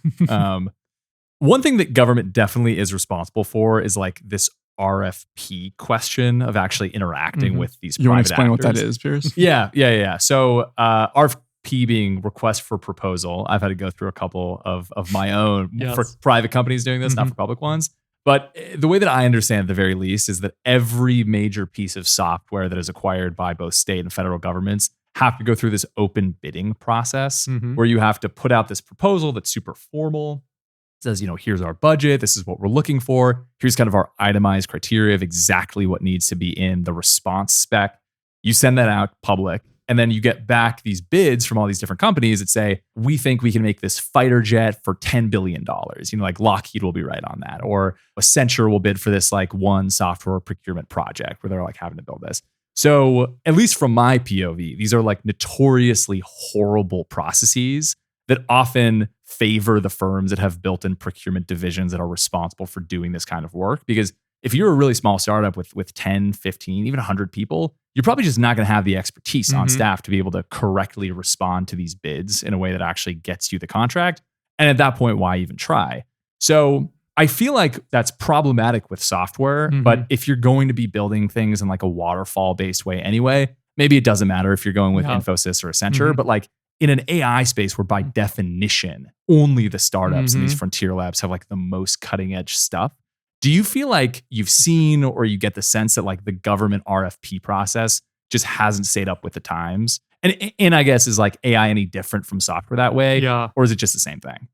One thing that government definitely is responsible for is this RFP question of actually interacting with these private actors. You want to explain what that is, Pierce? Yeah. So RFP being request for proposal. I've had to go through a couple of my own for private companies doing this, not for public ones. But the way that I understand at the very least is that every major piece of software that is acquired by both state and federal governments have to go through this open bidding process where you have to put out this proposal that's super formal. It says, here's our budget. This is what we're looking for. Here's kind of our itemized criteria of exactly what needs to be in the response spec. You send that out public. And then you get back these bids from all these different companies that say, we think we can make this fighter jet for $10 billion. Lockheed will be right on that. Or Accenture will bid for this one software procurement project where they're having to build this. So at least from my POV, these are notoriously horrible processes that often favor the firms that have built-in procurement divisions that are responsible for doing this kind of work. Because if you're a really small startup with 10, 15, even 100 people, you're probably just not going to have the expertise on staff to be able to correctly respond to these bids in a way that actually gets you the contract. And at that point, why even try? So I feel like that's problematic with software, but if you're going to be building things in a waterfall-based way anyway, maybe it doesn't matter if you're going with Infosys or Accenture, but in an AI space where by definition, only the startups and these frontier labs have the most cutting edge stuff. Do you feel like you've seen or you get the sense that the government RFP process just hasn't stayed up with the times? And I guess is AI any different from software that way? Yeah. Or is it just the same thing?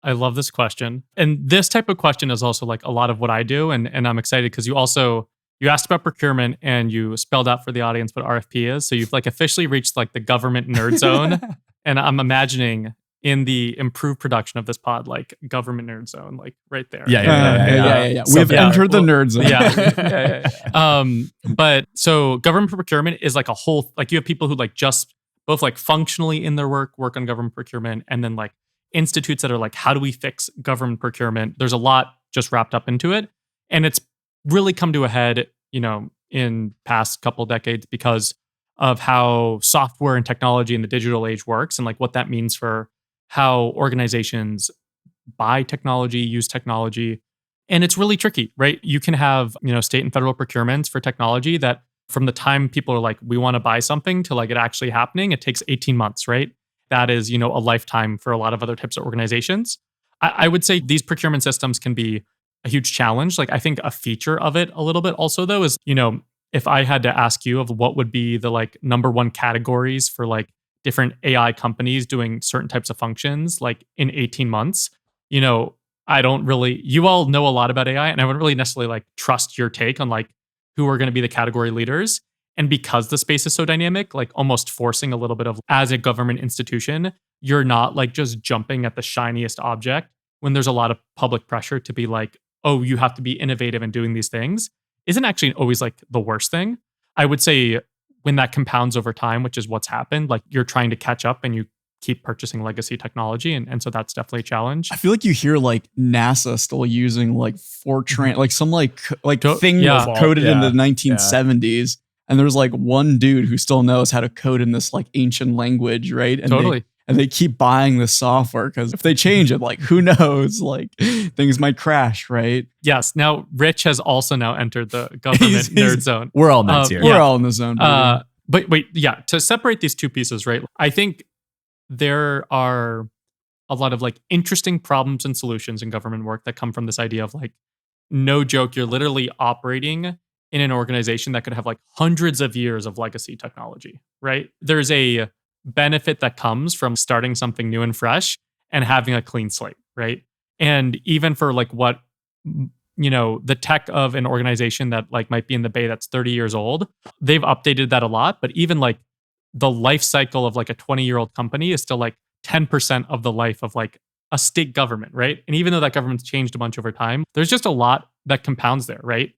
I love this question. And this type of question is also a lot of what I do. And I'm excited because you asked about procurement and you spelled out for the audience what RFP is. So you've officially reached the government nerd zone. And I'm imagining in the improved production of this pod, government nerd zone, right there. Yeah. We've entered the nerd zone. But so government procurement is a whole, you have people who just both functionally in their work on government procurement, and then institutes that are how do we fix government procurement? There's a lot just wrapped up into it. And it's really come to a head, in past couple decades because of how software and technology in the digital age works and what that means for how organizations buy technology, use technology. And it's really tricky, right? You can have, state and federal procurements for technology that from the time people are we want to buy something to it actually happening, it takes 18 months, right? That is, a lifetime for a lot of other types of organizations. I would say these procurement systems can be a huge challenge. I think a feature of it a little bit also though is, if I had to ask you of what would be the number one categories for different AI companies doing certain types of functions like in 18 months. I don't really, you all know a lot about AI, and I wouldn't really necessarily like trust your take on like who are going to be the category leaders. And because the space is so dynamic, like almost forcing a little bit of, as a government institution, you're not like just jumping at the shiniest object when there's a lot of public pressure to be like, oh, you have to be innovative in doing these things, isn't actually always like the worst thing. I would say when that compounds over time, which is what's happened, like you're trying to catch up and you keep purchasing legacy technology. And so that's definitely a challenge. I feel like you hear like NASA still using like Fortran, like some thing Yeah. coded in the Yeah. 1970s. And there's like one dude who still knows how to code in this like ancient language, right? And Totally. they keep buying this software because if they change it, like who knows, like things might crash, right? Yes. Now, Rich has also now entered the government nerd zone. We're all nerds here. We're all in the zone. Baby. But wait, yeah, to separate these two pieces, right? I think there are a lot of like interesting problems and solutions in government work that come from this idea of like, no joke, you're literally operating in an organization that could have like hundreds of years of legacy technology, right? There's a benefit that comes from starting something new and fresh and having a clean slate, right? And even for like what, the tech of an organization that like might be in the Bay that's 30 years old, they've updated that a lot. But even like the life cycle of like a 20-year-old company is still like 10% of the life of like a state government, right? And even though that government's changed a bunch over time, there's just a lot that compounds there, right?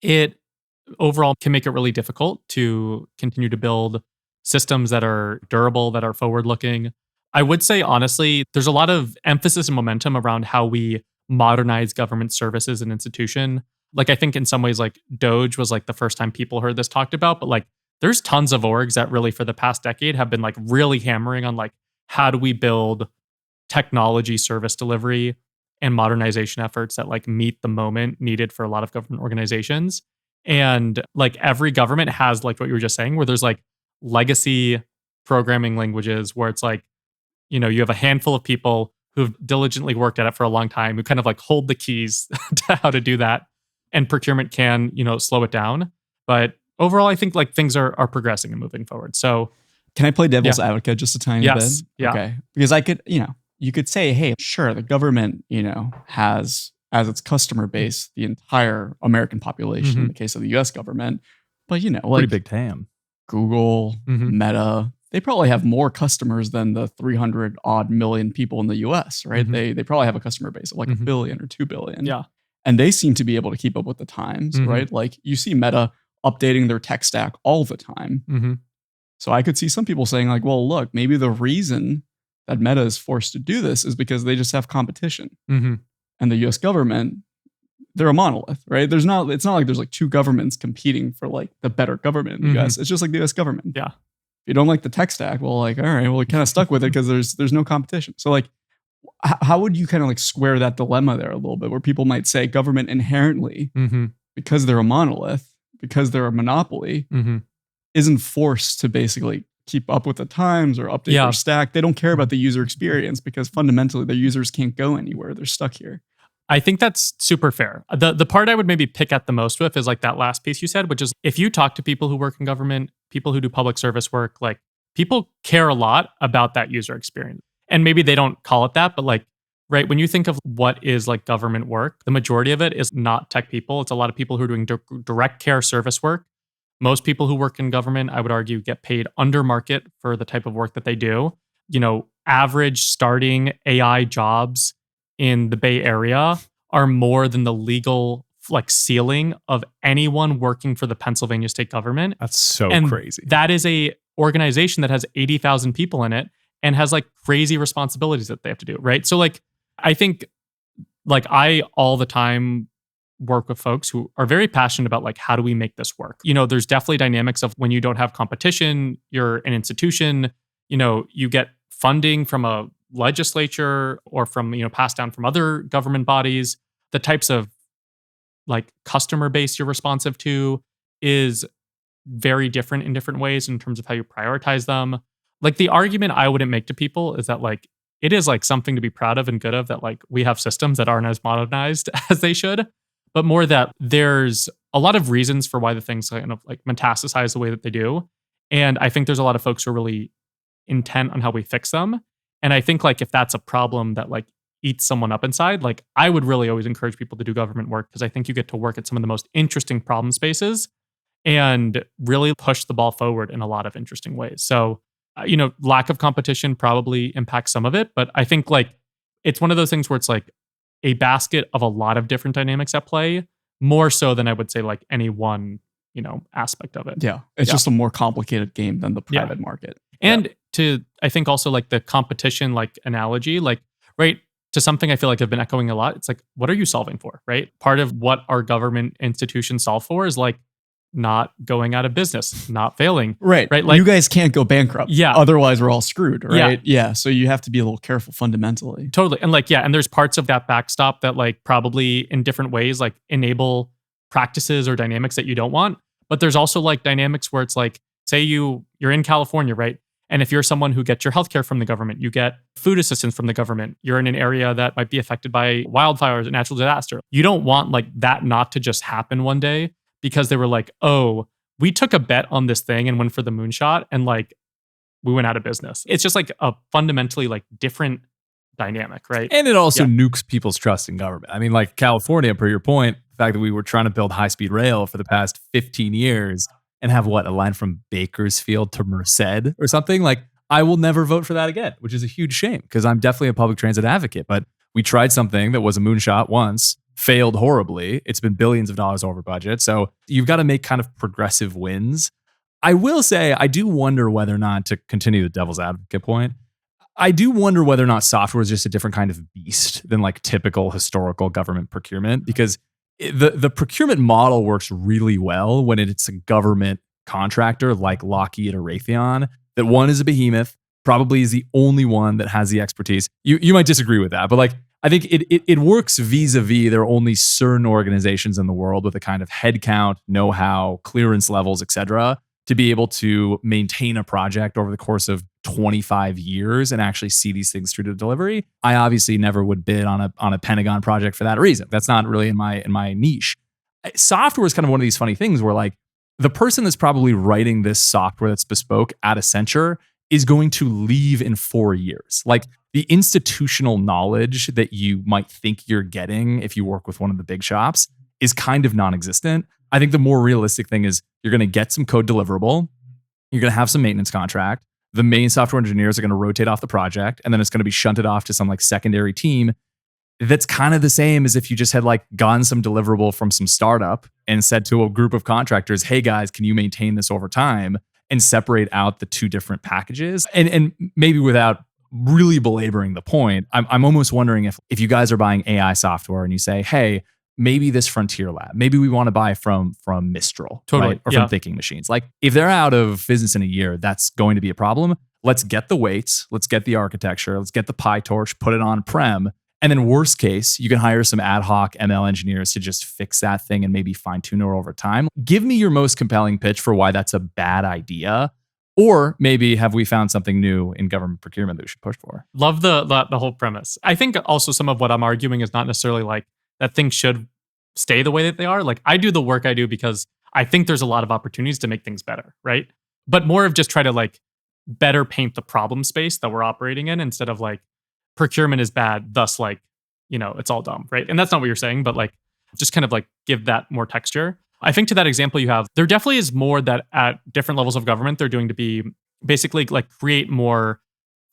It overall can make it really difficult to continue to build systems that are durable, that are forward-looking. I would say, honestly, there's a lot of emphasis and momentum around how we modernize government services and institution. Like, I think in some ways, like Doge was like the first time people heard this talked about, but like there's tons of orgs that really for the past decade have been like really hammering on like, how do we build technology service delivery and modernization efforts that like meet the moment needed for a lot of government organizations. And like every government has like what you were just saying, where there's like legacy programming languages where it's like, you have a handful of people who've diligently worked at it for a long time, who kind of like hold the keys to how to do that. And procurement can, slow it down. But overall, I think like things are progressing and moving forward. So can I play devil's advocate just a tiny bit? Yeah. Okay. Because I could, you could say, hey, sure, the government, has as its customer base the entire American population in the case of the US government. But, like pretty big TAM. Google, Meta, they probably have more customers than the 300 odd million people in the US, right? They probably have a customer base of like 1 billion or 2 billion. Yeah. And they seem to be able to keep up with the times, right? Like you see Meta updating their tech stack all the time. So I could see some people saying like, well, look, maybe the reason that Meta is forced to do this is because they just have competition. And the US government, they're a monolith, right? It's not like there's like two governments competing for like the better government in the US. It's just like the US government. Yeah. If you don't like the tech stack, well, like, all right, well, we're kind of stuck with it because there's no competition. So like, how would you kind of like square that dilemma there a little bit where people might say government inherently, because they're a monolith, because they're a monopoly, isn't forced to basically keep up with the times or update their stack. They don't care about the user experience because fundamentally their users can't go anywhere. They're stuck here. I think that's super fair. The part I would maybe pick at the most with is like that last piece you said, which is if you talk to people who work in government, people who do public service work, like people care a lot about that user experience. And maybe they don't call it that, but like, right, when you think of what is like government work, the majority of it is not tech people. It's a lot of people who are doing direct care service work. Most people who work in government, I would argue, get paid under market for the type of work that they do. Average starting AI jobs in the Bay Area are more than the legal like ceiling of anyone working for the Pennsylvania state government. That's so crazy. That is a organization that has 80,000 people in it and has like crazy responsibilities that they have to do, right? So like, I think like I all the time work with folks who are very passionate about like, how do we make this work? There's definitely dynamics of when you don't have competition, you're an institution, you get funding from a legislature or from, passed down from other government bodies. The types of like customer base you're responsive to is very different in different ways in terms of how you prioritize them. Like the argument I wouldn't make to people is that like, it is like something to be proud of and good of that like we have systems that aren't as modernized as they should, but more that there's a lot of reasons for why the things kind of like metastasize the way that they do. And I think there's a lot of folks who are really intent on how we fix them. And I think like if that's a problem that like eats someone up inside, like I would really always encourage people to do government work because I think you get to work at some of the most interesting problem spaces and really push the ball forward in a lot of interesting ways. So, lack of competition probably impacts some of it, but I think like it's one of those things where it's like a basket of a lot of different dynamics at play, more so than I would say like any one, aspect of it. Yeah. It's just a more complicated game than the private market. And to, I think also like the competition, like analogy, like, right, to something I feel like I've been echoing a lot. It's like, what are you solving for, right? Part of what our government institutions solve for is like not going out of business, not failing. Right. Like you guys can't go bankrupt. Yeah. Otherwise we're all screwed, right? Yeah. So you have to be a little careful fundamentally. Totally. And like, and there's parts of that backstop that like probably in different ways, like enable practices or dynamics that you don't want. But there's also like dynamics where it's like, say you're in California, right? And if you're someone who gets your healthcare from the government, you get food assistance from the government, you're in an area that might be affected by wildfires and natural disaster. You don't want like that not to just happen one day because they were like, oh, we took a bet on this thing and went for the moonshot and like we went out of business. It's just like a fundamentally like different dynamic, right? And it also nukes people's trust in government. I mean, like California, per your point, the fact that we were trying to build high-speed rail for the past 15 years and have a line from Bakersfield to Merced or something, like I will never vote for that again, which is a huge shame because I'm definitely a public transit advocate. But we tried something that was a moonshot once, failed horribly. It's been billions of dollars over budget. So you've got to make kind of progressive wins. I will say, I do wonder whether or not, to continue the devil's advocate point, I do wonder whether or not software is just a different kind of beast than like typical historical government procurement, because the procurement model works really well when it's a government contractor like Lockheed or Raytheon, that one is a behemoth, probably is the only one that has the expertise. You might disagree with that, but like I think it works vis-a-vis there are only certain organizations in the world with a kind of headcount, know-how, clearance levels, et cetera, to be able to maintain a project over the course of 25 years and actually see these things through to delivery. I obviously never would bid on a Pentagon project for that reason. That's not really in my niche. Software is kind of one of these funny things where like the person that's probably writing this software that's bespoke at Accenture is going to leave in 4 years. Like the institutional knowledge that you might think you're getting if you work with one of the big shops is kind of non-existent. I think the more realistic thing is you're going to get some code deliverable. You're going to have some maintenance contract. The main software engineers are going to rotate off the project, and then it's going to be shunted off to some like secondary team. That's kind of the same as if you just had like gotten some deliverable from some startup and said to a group of contractors, hey guys, can you maintain this over time and separate out the two different packages? And maybe without really belaboring the point, I'm almost wondering if you guys are buying AI software and you say, hey, maybe this frontier lab, maybe we want to buy from Mistral, totally, right? Or from Thinking Machines. Like if they're out of business in a year, that's going to be a problem. Let's get the weights, let's get the architecture, let's get the PyTorch, put it on prem. And then worst case, you can hire some ad hoc ML engineers to just fix that thing and maybe fine tune it over time. Give me your most compelling pitch for why that's a bad idea. Or maybe have we found something new in government procurement that we should push for? Love the whole premise. I think also some of what I'm arguing is not necessarily like that things should stay the way that they are. Like I do the work I do because I think there's a lot of opportunities to make things better, right? But more of just try to like better paint the problem space that we're operating in instead of like procurement is bad, thus like, it's all dumb, right? And that's not what you're saying, but like just kind of like give that more texture. I think to that example you have, there definitely is more that at different levels of government they're doing to be basically like create more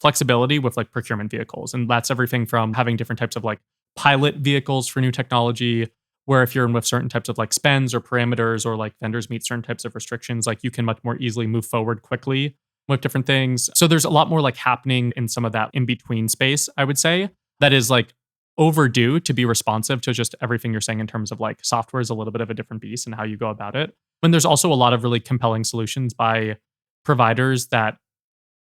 flexibility with like procurement vehicles. And that's everything from having different types of like pilot vehicles for new technology, where if you're in with certain types of like spends or parameters or like vendors meet certain types of restrictions, like you can much more easily move forward quickly with different things. So there's a lot more like happening in some of that in-between space, I would say, that is like overdue to be responsive to just everything you're saying in terms of like software is a little bit of a different beast and how you go about it. And there's also a lot of really compelling solutions by providers that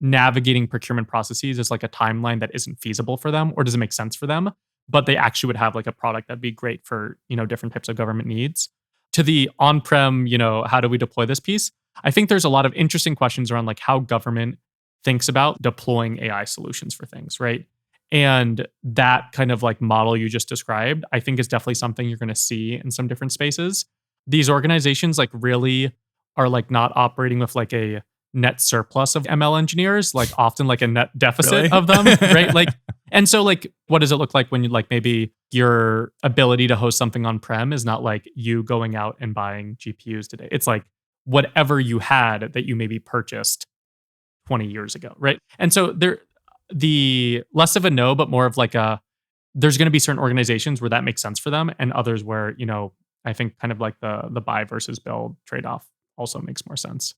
navigating procurement processes is like a timeline that isn't feasible for them or doesn't make sense for them, but they actually would have like a product that'd be great for, different types of government needs. To the on-prem, how do we deploy this piece? I think there's a lot of interesting questions around like how government thinks about deploying AI solutions for things, right? And that kind of like model you just described, I think is definitely something you're going to see in some different spaces. These organizations like really are like not operating with like a net surplus of ML engineers, like often like a net deficit Really? of them, right? Like, and so like, what does it look like when you like maybe your ability to host something on-prem is not like you going out and buying GPUs today. It's like whatever you had that you maybe purchased 20 years ago, right? And so the less of a no, but more of like there's going to be certain organizations where that makes sense for them, and others where, I think kind of like the buy versus build trade-off also makes more sense.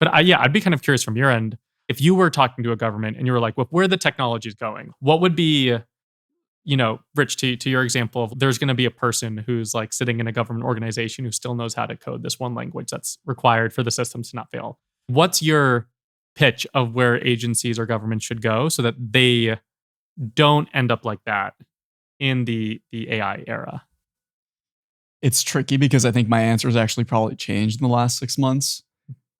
But I'd be kind of curious from your end, if you were talking to a government and you were like, well, where the technology is going, what would be, Rich, to your example, there's going to be a person who's like sitting in a government organization who still knows how to code this one language that's required for the systems to not fail. What's your pitch of where agencies or governments should go so that they don't end up like that in the AI era? It's tricky because I think my answer has actually probably changed in the last 6 months.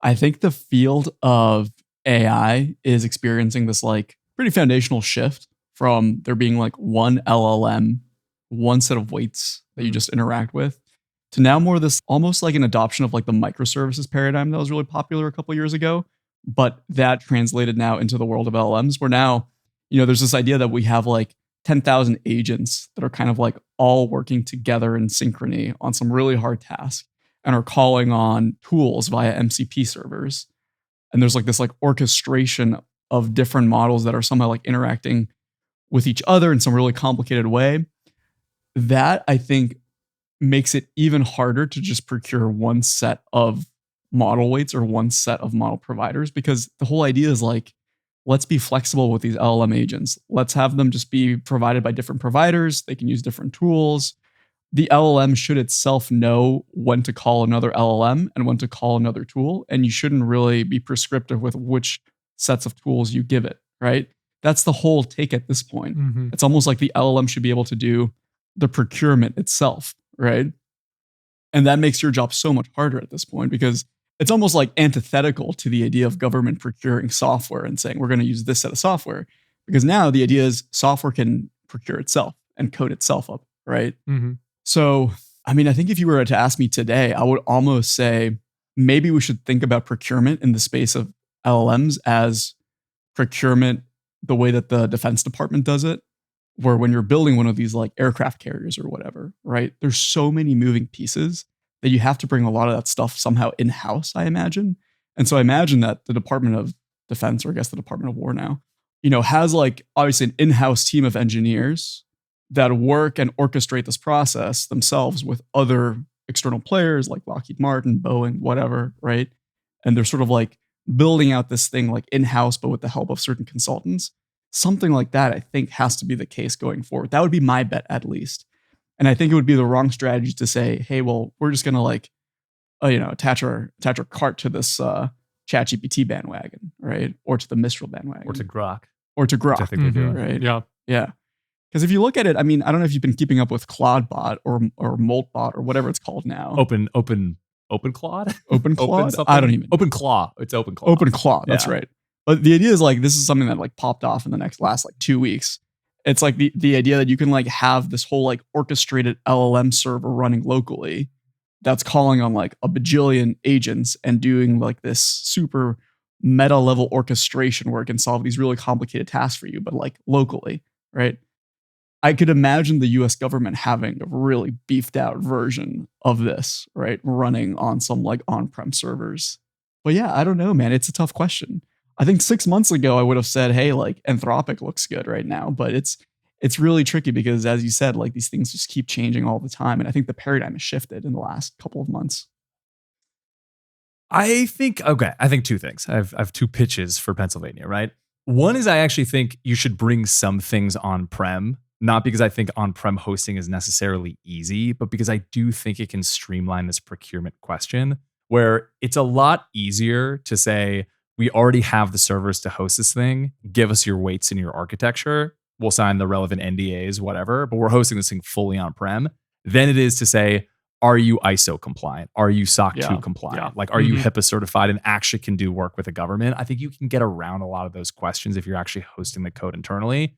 I think the field of AI is experiencing this like pretty foundational shift from there being like one LLM, one set of weights that you just interact with, to now more this almost like an adoption of like the microservices paradigm that was really popular a couple years ago. But that translated now into the world of LLMs, where now, there's this idea that we have like 10,000 agents that are kind of like all working together in synchrony on some really hard task and are calling on tools via MCP servers. And there's like this like orchestration of different models that are somehow like interacting with each other in some really complicated way. That I think makes it even harder to just procure one set of model weights or one set of model providers, because the whole idea is like, let's be flexible with these LLM agents. Let's have them just be provided by different providers. They can use different tools. The LLM should itself know when to call another LLM and when to call another tool. And you shouldn't really be prescriptive with which sets of tools you give it, right? That's the whole take at this point. Mm-hmm. It's almost like the LLM should be able to do the procurement itself, right? And that makes your job so much harder at this point, because it's almost like antithetical to the idea of government procuring software and saying, we're going to use this set of software. Because now the idea is software can procure itself and code itself up, right? Mm-hmm. So, I mean, I think if you were to ask me today, I would almost say maybe we should think about procurement in the space of LLMs as procurement the way that the Defense Department does it, where when you're building one of these like aircraft carriers or whatever, right? There's so many moving pieces that you have to bring a lot of that stuff somehow in-house, I imagine. And so I imagine that the Department of Defense, or I guess the Department of War now, has like obviously an in-house team of engineers that work and orchestrate this process themselves with other external players like Lockheed Martin, Boeing, whatever, right? And they're sort of like building out this thing like in-house, but with the help of certain consultants. Something like that, I think, has to be the case going forward. That would be my bet, at least. And I think it would be the wrong strategy to say, hey, well, we're just going to like, attach our cart to this ChatGPT bandwagon, right? Or to the Mistral bandwagon. Or to Grok. Or to Grok. Which I think they're doing. Right? Yeah. Yeah. Because if you look at it, I mean, I don't know if you've been keeping up with Claudebot or Moltbot or whatever it's called now. Open Claude? Open Claude? Something? I don't even know. Open Claw. It's Open Claw. Open Claude. That's Yeah. right. But the idea is like, this is something that like popped off in the last like 2 weeks. It's like the idea that you can like have this whole like orchestrated LLM server running locally that's calling on like a bajillion agents and doing like this super meta level orchestration where it can solve these really complicated tasks for you, but like locally, right? I could imagine the US government having a really beefed out version of this, right? Running on some like on-prem servers. But yeah, I don't know, man. It's a tough question. I think 6 months ago, I would have said, hey, like Anthropic looks good right now. But it's really tricky because, as you said, like these things just keep changing all the time. And I think the paradigm has shifted in the last couple of months. I think two things. I have two pitches for Pennsylvania, right? One is I actually think you should bring some things on-prem, not because I think on-prem hosting is necessarily easy, but because I do think it can streamline this procurement question, where it's a lot easier to say, we already have the servers to host this thing. Give us your weights and your architecture. We'll sign the relevant NDAs, whatever, but we're hosting this thing fully on-prem. Then it is to say, are you ISO compliant? Are you SOC 2 compliant? Yeah. Like, are you HIPAA certified and actually can do work with the government? I think you can get around a lot of those questions if you're actually hosting the code internally.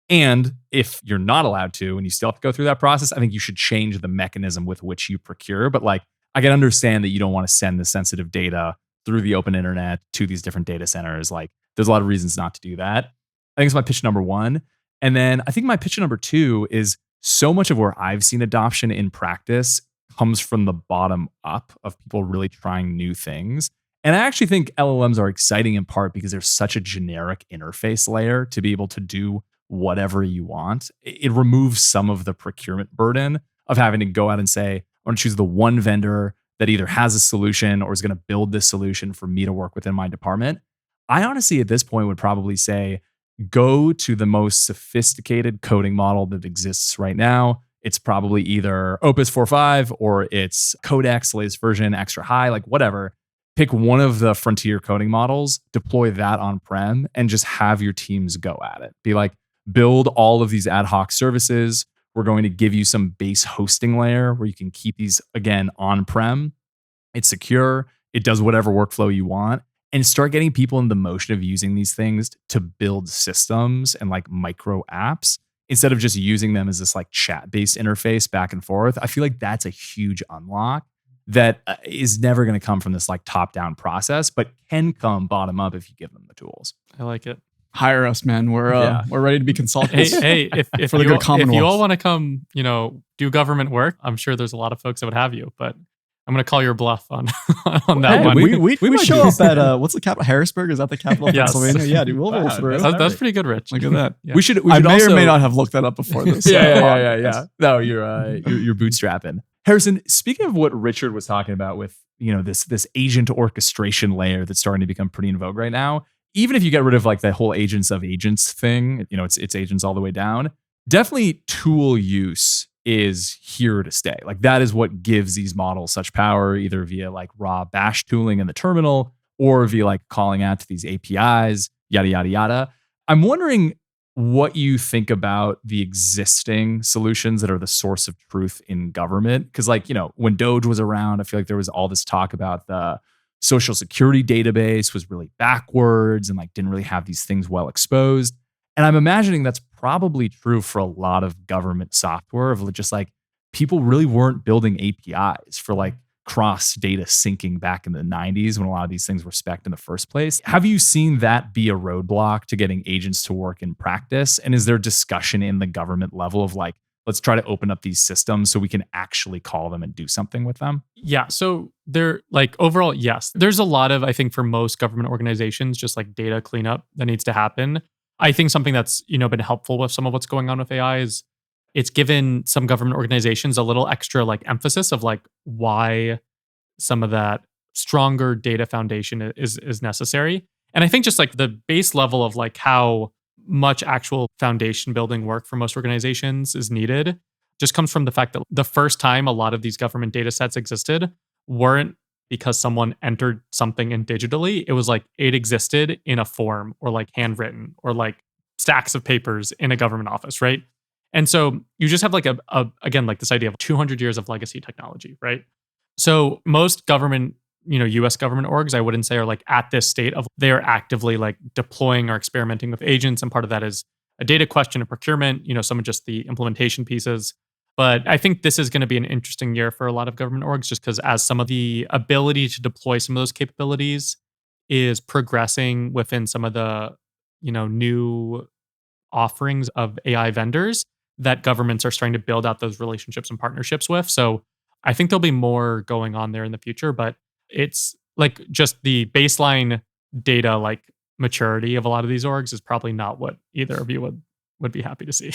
And if you're not allowed to and you still have to go through that process, I think you should change the mechanism with which you procure. But like, I can understand that you don't want to send the sensitive data through the open internet to these different data centers. Like there's a lot of reasons not to do that. I think it's my pitch number one. And then I think my pitch number two is so much of where I've seen adoption in practice comes from the bottom up of people really trying new things. And I actually think LLMs are exciting in part because there's such a generic interface layer to be able to do whatever you want. It removes some of the procurement burden of having to go out and say, I want to choose the one vendor that either has a solution or is going to build this solution for me to work within my department. I honestly, at this point, would probably say, go to the most sophisticated coding model that exists right now. It's probably either Opus 4.5 or it's Codex, latest version, extra high, like whatever. Pick one of the frontier coding models, deploy that on-prem, and just have your teams go at it. Be like, build all of these ad hoc services. We're going to give you some base hosting layer where you can keep these, again, on-prem. It's secure. It does whatever workflow you want. And start getting people in the motion of using these things to build systems and like micro apps instead of just using them as this like chat-based interface back and forth. I feel like that's a huge unlock that is never going to come from this like top-down process, but can come bottom up if you give them the tools. I like it. Hire us, man. We're ready to be consultants. Hey, if for the good Commonwealth. If you all want to come, do government work, I'm sure there's a lot of folks that would have you, but I'm going to call your bluff on that one. We show up at what's the capital? Harrisburg? Is that the capital of Pennsylvania? Yeah, dude, we'll roll through. That's pretty good, Rich. Look at that. Yeah. We should I may also, or may not have looked that up before this. Yeah. No, you're bootstrapping. Harrison, speaking of what Richard was talking about with this agent orchestration layer that's starting to become pretty in vogue right now. Even if you get rid of like the whole agents of agents thing, it's agents all the way down. Definitely tool use is here to stay. Like that is what gives these models such power, either via like raw bash tooling in the terminal or via like calling out to these APIs, yada, yada, yada. I'm wondering what you think about the existing solutions that are the source of truth in government. Because when Doge was around, I feel like there was all this talk about the Social Security database was really backwards and like didn't really have these things well exposed. And I'm imagining that's probably true for a lot of government software of just like people really weren't building APIs for like cross data syncing back in the 90s when a lot of these things were spec'd in the first place. Have you seen that be a roadblock to getting agents to work in practice? And is there discussion in the government level of like, let's try to open up these systems so we can actually call them and do something with them? Yeah. So they're like overall, yes. There's a lot of, I think for most government organizations, just like data cleanup that needs to happen. I think something that's, been helpful with some of what's going on with AI is it's given some government organizations a little extra like emphasis of like why some of that stronger data foundation is necessary. And I think just like the base level of like how much actual foundation building work for most organizations is needed just comes from the fact that the first time a lot of these government data sets existed weren't because someone entered something in digitally. It was like it existed in a form or like handwritten or like stacks of papers in a government office, right? And so you just have like again, like this idea of 200 years of legacy technology, right? So most government, US government orgs, I wouldn't say are like at this state of they're actively like deploying or experimenting with agents. And part of that is a data question, a procurement, some of just the implementation pieces. But I think this is going to be an interesting year for a lot of government orgs just because as some of the ability to deploy some of those capabilities is progressing within some of the, new offerings of AI vendors that governments are starting to build out those relationships and partnerships with. So I think there'll be more going on there in the future, but it's like just the baseline data, like maturity of a lot of these orgs is probably not what either of you would be happy to see.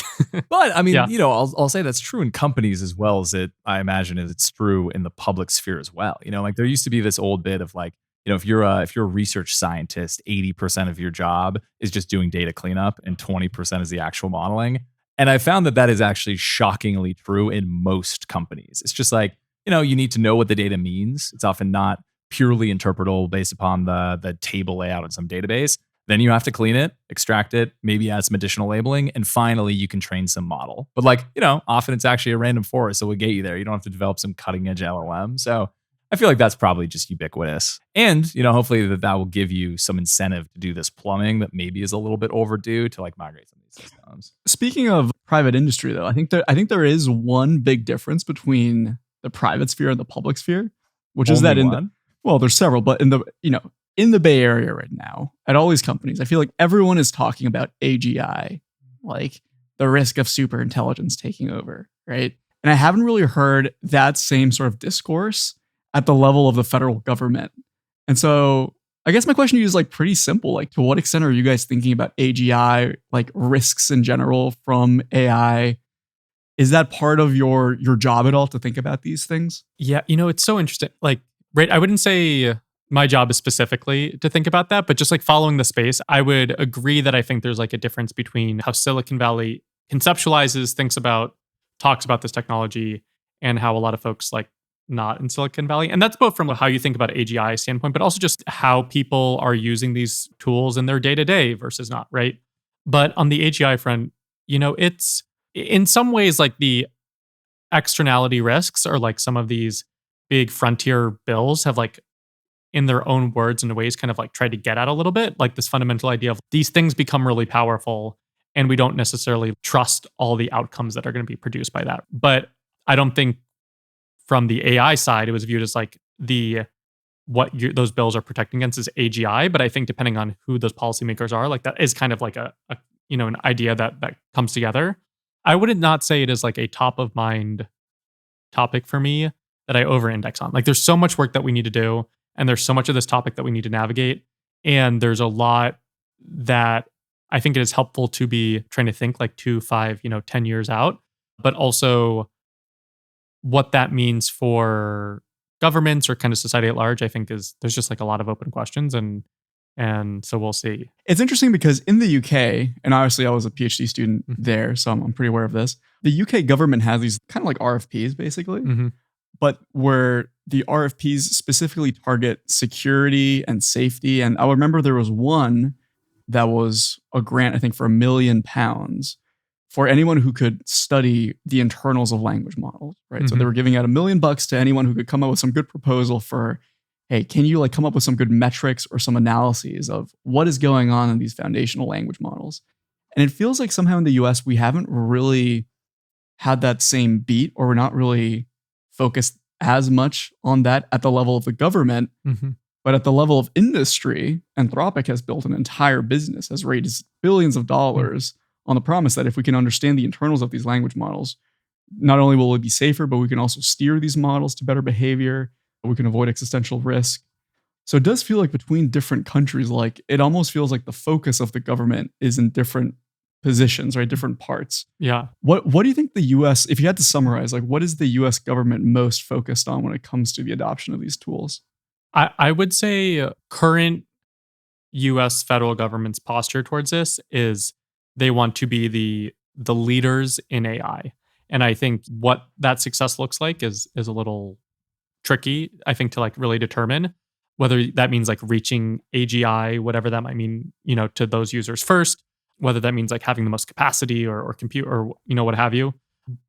But I mean, I'll say that's true in companies as well as I imagine it's true in the public sphere as well. Like there used to be this old bit of like, if you're a research scientist, 80% of your job is just doing data cleanup and 20% is the actual modeling. And I found that is actually shockingly true in most companies. It's just like, you need to know what the data means. It's often not purely interpretable based upon the table layout in some database. Then you have to clean it, extract it, maybe add some additional labeling, and finally you can train some model. But like, often it's actually a random forest that will get you there. You don't have to develop some cutting edge LLM. So I feel like that's probably just ubiquitous. And, hopefully that will give you some incentive to do this plumbing that maybe is a little bit overdue to like migrate some of these systems. Speaking of private industry though, I think there is one big difference between the private sphere and the public sphere, which is that Well, there's several, but in the Bay Area right now, at all these companies, I feel like everyone is talking about AGI, like the risk of super intelligence taking over, right? And I haven't really heard that same sort of discourse at the level of the federal government. And so I guess my question to you is like pretty simple. Like, to what extent are you guys thinking about AGI, like risks in general from AI? Is that part of your job at all to think about these things? Yeah, it's so interesting. Like, right, I wouldn't say my job is specifically to think about that, but just like following the space, I would agree that I think there's like a difference between how Silicon Valley conceptualizes, talks about this technology, and how a lot of folks like not in Silicon Valley. And that's both from how you think about AGI standpoint, but also just how people are using these tools in their day-to-day versus not, right? But on the AGI front, it's in some ways like the externality risks or like some of these big frontier bills have like in their own words and ways kind of like tried to get at a little bit, like this fundamental idea of these things become really powerful and we don't necessarily trust all the outcomes that are going to be produced by that. But I don't think from the AI side it was viewed as like those bills are protecting against is AGI. But I think depending on who those policymakers are, like that is kind of like an idea that comes together. I would not say it is like a top of mind topic for me that I over index on. Like there's so much work that we need to do. And there's so much of this topic that we need to navigate. And there's a lot that I think it is helpful to be trying to think like 2, 5, 10 years out, but also what that means for governments or kind of society at large, I think there's just like a lot of open questions. And so we'll see. It's interesting because in the UK, and obviously I was a PhD student there, so I'm pretty aware of this. The UK government has these kind of like RFPs basically. But where the RFPs specifically target security and safety. And I remember there was one that was a grant, I think, for £1 million for anyone who could study the internals of language models, right? So they were giving out $1 million to anyone who could come up with some good proposal for, hey, can you like come up with some good metrics or some analyses of what is going on in these foundational language models? And it feels like somehow in the US, we haven't really had that same beat, or we're not really focused as much on that at the level of the government, but at the level of industry. Anthropic has built an entire business, has raised billions of dollars on the promise that if we can understand the internals of these language models, not only will it be safer, but we can also steer these models to better behavior. We can avoid existential risk. So it does feel like between different countries, like it almost feels like the focus of the government is in different positions, right? Different parts. Yeah. What do you think the US, if you had to summarize, like what is the US government most focused on when it comes to the adoption of these tools? I would say current US federal government's posture towards this is they want to be the leaders in AI. And I think what that success looks like is a little tricky, I think, to like really determine whether that means like reaching AGI, whatever that might mean, to those users first, whether that means like having the most capacity or compute or, what have you.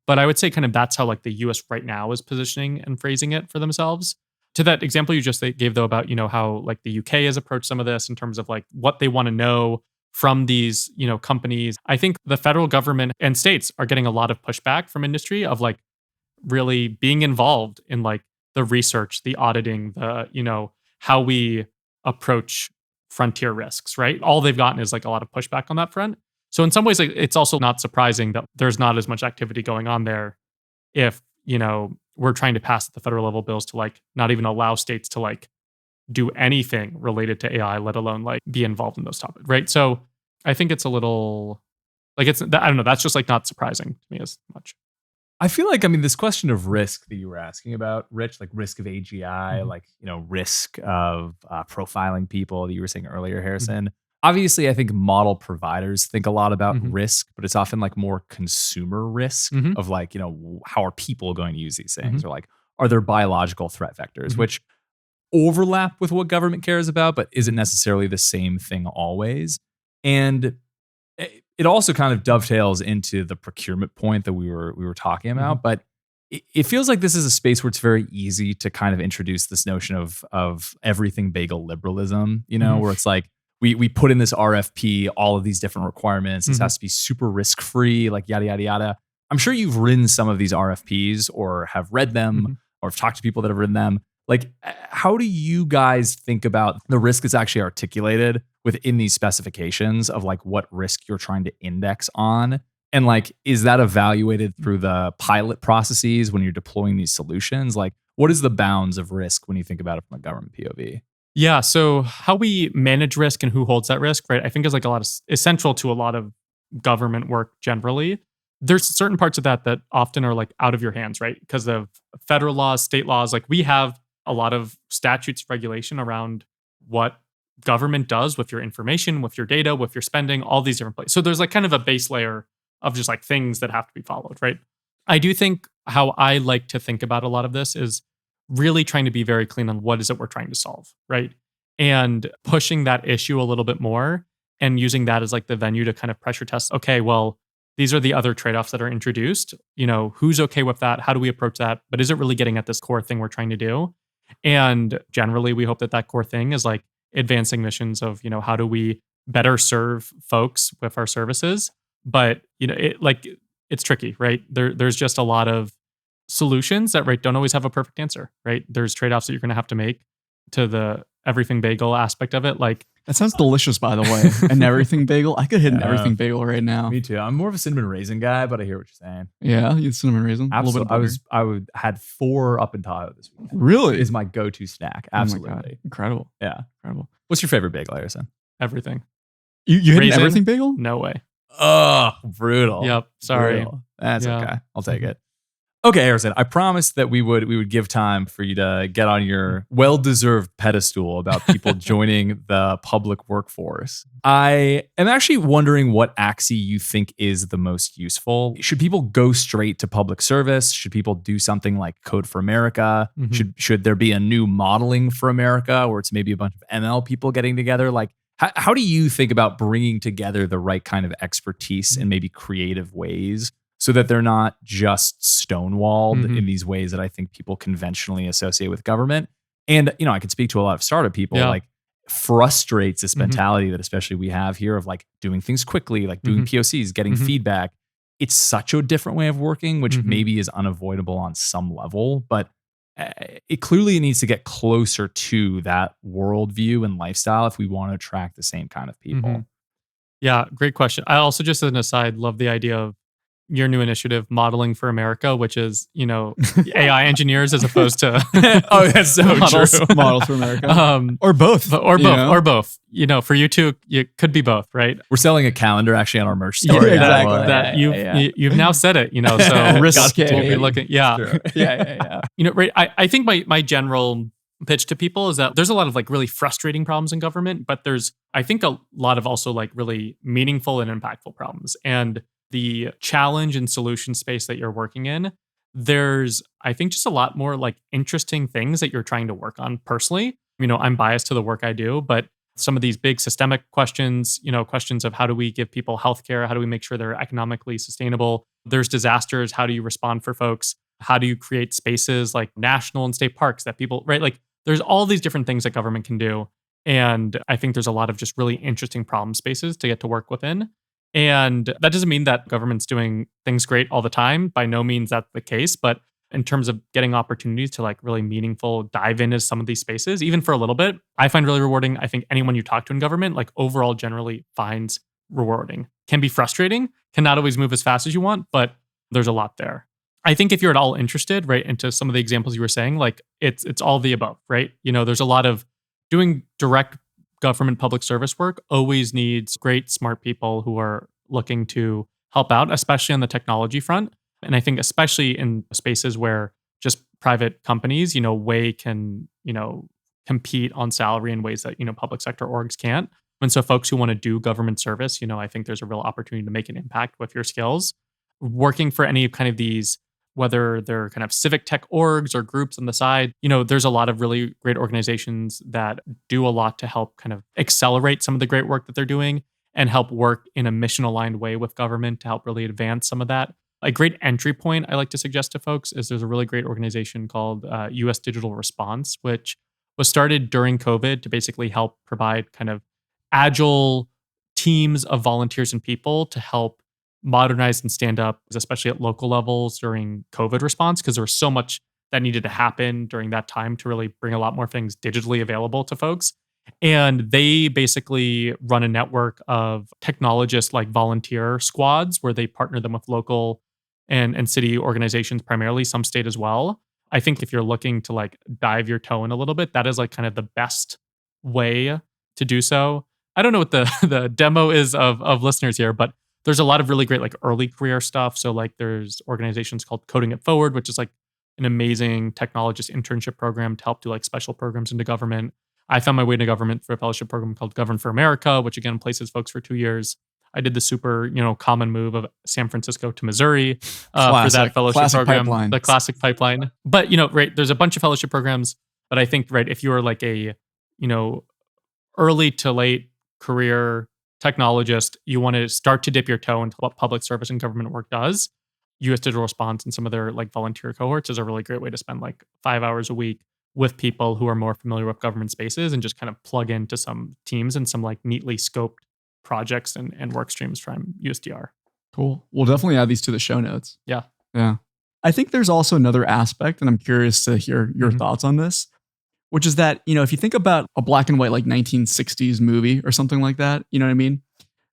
But I would say kind of that's how like the US right now is positioning and phrasing it for themselves. To that example you just gave though about, how like the UK has approached some of this in terms of like what they want to know from these, companies. I think the federal government and states are getting a lot of pushback from industry of like really being involved in like the research, the auditing, the, how we approach frontier risks, right? All they've gotten is like a lot of pushback on that front. So in some ways, like, it's also not surprising that there's not as much activity going on there if, we're trying to pass at the federal level bills to like not even allow states to like do anything related to AI, let alone like be involved in those topics, right? So I think it's a little like I don't know, that's just like not surprising to me as much. I feel like, this question of risk that you were asking about, Rich, like risk of AGI, like, risk of profiling people that you were saying earlier, Harrison. Obviously, I think model providers think a lot about risk, but it's often like more consumer risk of like, how are people going to use these things? Or like, are there biological threat vectors, which overlap with what government cares about, but isn't necessarily the same thing always. And it also kind of dovetails into the procurement point that we were talking about, but it feels like this is a space where it's very easy to kind of introduce this notion of everything bagel liberalism, where it's like we put in this RFP, all of these different requirements. This has to be super risk-free, like yada, yada, yada. I'm sure you've written some of these RFPs or have read them or have talked to people that have written them. Like, how do you guys think about the risk that's actually articulated within these specifications of like what risk you're trying to index on? And like, is that evaluated through the pilot processes when you're deploying these solutions? Like, what is the bounds of risk when you think about it from a government POV? Yeah. So how we manage risk and who holds that risk, right? I think is like essential to a lot of government work generally. There's certain parts of that that often are like out of your hands, right? Because of federal laws, state laws. Like we have a lot of statutes, regulation around what government does with your information, with your data, with your spending, all these different places. So there's like kind of a base layer of just like things that have to be followed, right? I do think how I like to think about a lot of this is really trying to be very clean on what is it we're trying to solve, right? And pushing that issue a little bit more and using that as like the venue to kind of pressure test, okay, well, these are the other trade-offs that are introduced. Who's okay with that? How do we approach that? But is it really getting at this core thing we're trying to do? And generally, we hope that that core thing is like advancing missions of, how do we better serve folks with our services? But, it's tricky, right? There's just a lot of solutions that, right, don't always have a perfect answer, right? There's trade-offs that you're going to have to make to the everything bagel aspect of it. Like, that sounds delicious, by the way. An everything bagel. I could hit an everything bagel right now. Me too. I'm more of a cinnamon raisin guy, but I hear what you're saying. Yeah, you cinnamon raisin. Absolutely. I had 4 up in Tahoe this weekend. Really? Is my go-to snack. Absolutely. Oh my God. Incredible. Yeah. Incredible. What's your favorite bagel, Harrison? everything. You hit an Raisin? everything bagel? No way. Oh, brutal. Yep. Sorry. Brutal. That's Yeah. okay. I'll take it. Okay, Harrison, I promised that we would give time for you to get on your well-deserved pedestal about people joining the public workforce. I am actually wondering what AXI you think is the most useful. Should people go straight to public service? Should people do something like Code for America? Mhm. Should there be a new modeling for America where it's maybe a bunch of ML people getting together? Like, how do you think about bringing together the right kind of expertise in maybe creative ways, so that they're not just stonewalled Mhm. in these ways that I think people conventionally associate with government? And, I could speak to a lot of startup people, Yeah. like frustrates this Mhm. mentality that especially we have here of like doing things quickly, like doing Mhm. POCs, getting Mhm. feedback. It's such a different way of working, which Mhm. maybe is unavoidable on some level, but it clearly needs to get closer to that worldview and lifestyle if we want to attract the same kind of people. Mhm. Yeah, great question. I also, just as an aside, love the idea of your new initiative, Modeling for America, which is, AI engineers as opposed to Oh, that's so models. true. Models for America. Or both. or you both, know? or both. For you two, it could be both, right? We're selling a calendar actually on our merch Yeah, store. exactly. That Yeah. you've now said it, so Risque. we'll be looking. Yeah. Sure. Yeah. Right. I think my general pitch to people is that there's a lot of like really frustrating problems in government, but there's, I think, a lot of also like really meaningful and impactful problems. And the challenge and solution space that you're working in, there's, I think, just a lot more like interesting things that you're trying to work on personally. I'm biased to the work I do, but some of these big systemic questions, questions of how do we give people healthcare? How do we make sure they're economically sustainable? There's disasters. How do you respond for folks? How do you create spaces like national and state parks that people, right? Like there's all these different things that government can do. And I think there's a lot of just really interesting problem spaces to get to work within. And that doesn't mean that government's doing things great all the time. By no means that's the case. But in terms of getting opportunities to like really meaningful dive into some of these spaces, even for a little bit, I find really rewarding. I think anyone you talk to in government, like overall generally finds rewarding. Can be frustrating, cannot always move as fast as you want, but there's a lot there. I think if you're at all interested, right, into some of the examples you were saying, like it's all the above, right? There's a lot of doing direct government public service work always needs great, smart people who are looking to help out, especially on the technology front. And I think especially in spaces where just private companies, can, compete on salary in ways that, public sector orgs can't. And so folks who want to do government service, I think there's a real opportunity to make an impact with your skills. Working for any kind of these, whether they're kind of civic tech orgs or groups on the side, there's a lot of really great organizations that do a lot to help kind of accelerate some of the great work that they're doing and help work in a mission-aligned way with government to help really advance some of that. A great entry point I like to suggest to folks is there's a really great organization called US Digital Response, which was started during COVID to basically help provide kind of agile teams of volunteers and people to help modernize and stand up, especially at local levels during COVID response, because there was so much that needed to happen during that time to really bring a lot more things digitally available to folks. And they basically run a network of technologists like volunteer squads where they partner them with local and city organizations, primarily some state as well. I think if you're looking to like dive your toe in a little bit, that is like kind of the best way to do so. I don't know what the demo is of listeners here, but there's a lot of really great like early career stuff. So like there's organizations called Coding It Forward, which is like an amazing technologist internship program to help do like special programs into government. I found my way to government through a fellowship program called Govern for America, which again places folks for 2 years. I did the super, common move of San Francisco to Missouri for that fellowship program, pipeline. The classic pipeline. But, right, there's a bunch of fellowship programs, but I think, right, if you are like a, early to late career technologist, you want to start to dip your toe into what public service and government work does. U.S. Digital Response and some of their like volunteer cohorts is a really great way to spend like 5 hours a week with people who are more familiar with government spaces and just kind of plug into some teams and some like neatly scoped projects and work streams from USDR. Cool. We'll definitely add these to the show notes. Yeah. I think there's also another aspect, and I'm curious to hear your thoughts on this, which is that, if you think about a black and white like 1960s movie or something like that, you know what I mean?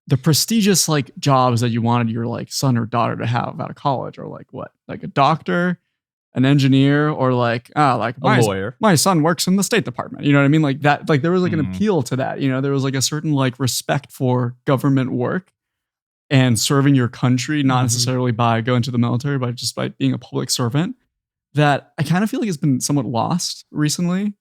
The prestigious like jobs that you wanted your like son or daughter to have out of college are like what? Like a doctor, an engineer, or like a lawyer. My son works in the State Department. You know what I mean? Like that, like there was like an appeal to that. There was like a certain like respect for government work and serving your country, not necessarily by going to the military, but just by being a public servant, that I kind of feel like has been somewhat lost recently.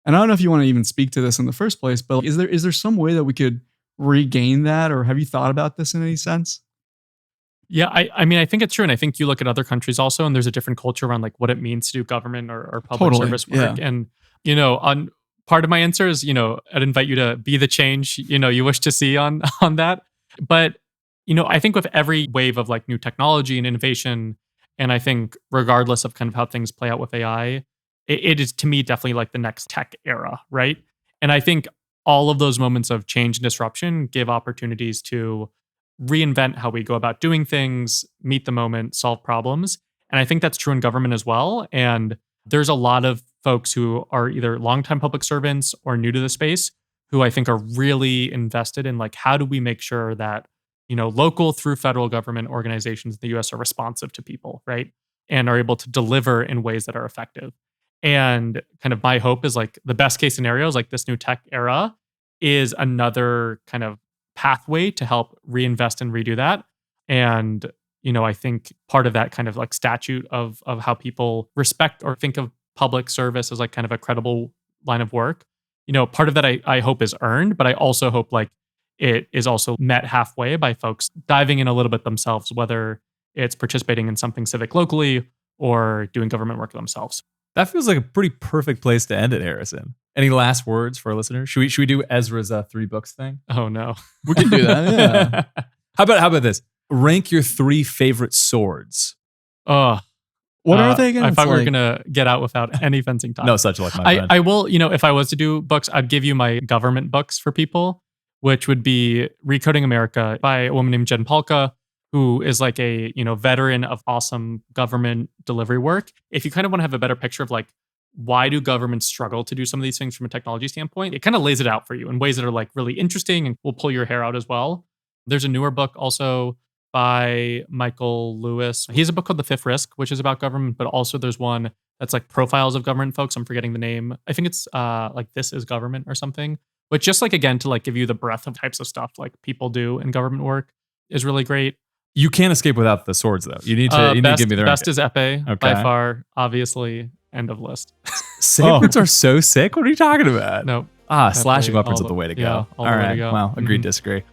And I don't know if you want to even speak to this in the first place, but is there some way that we could regain that, or have you thought about this in any sense? Yeah, I mean, I think it's true. And I think you look at other countries also, and there's a different culture around like what it means to do government or public service work. Yeah. And, on part of my answer is, I'd invite you to be the change, you wish to see on that. But, I think with every wave of like new technology and innovation, and I think regardless of kind of how things play out with AI, it is to me definitely like the next tech era, right? And I think all of those moments of change and disruption give opportunities to reinvent how we go about doing things, meet the moment, solve problems. And I think that's true in government as well. And there's a lot of folks who are either longtime public servants or new to the space who I think are really invested in like, how do we make sure that, local through federal government organizations in the US are responsive to people, right? And are able to deliver in ways that are effective. And kind of my hope is like the best case scenarios, like this new tech era is another kind of pathway to help reinvest and redo that. And, I think part of that kind of like statute of how people respect or think of public service as like kind of a credible line of work, part of that I hope is earned, but I also hope like it is also met halfway by folks diving in a little bit themselves, whether it's participating in something civic locally or doing government work themselves. That feels like a pretty perfect place to end it, Harrison. Any last words for our listeners? Should we do Ezra's 3 books thing? Oh no, we can do that. Yeah. How about this? Rank your 3 favorite swords. Oh, what are they again? I thought we were gonna get out without any fencing talk. No such luck, my friend. I will. If I was to do books, I'd give you my government books for people, which would be Recoding America by a woman named Jen Pahlka, who is like a, veteran of awesome government delivery work. If you kind of want to have a better picture of like, why do governments struggle to do some of these things from a technology standpoint? It kind of lays it out for you in ways that are like really interesting and will pull your hair out as well. There's a newer book also by Michael Lewis. He has a book called The Fifth Risk, which is about government, but also there's one that's like profiles of government folks. I'm forgetting the name. I think it's like This Is Government or something. But just like, again, to like give you the breadth of types of stuff like people do in government work is really great. You can't escape without the swords, though. You need to give me the best is Epee by Okay. far, obviously. End of list. Sabers are so sick. What are you talking about? No. Slashing weapons all are the way to go. yeah, all the way to right. go. Well, agree, disagree.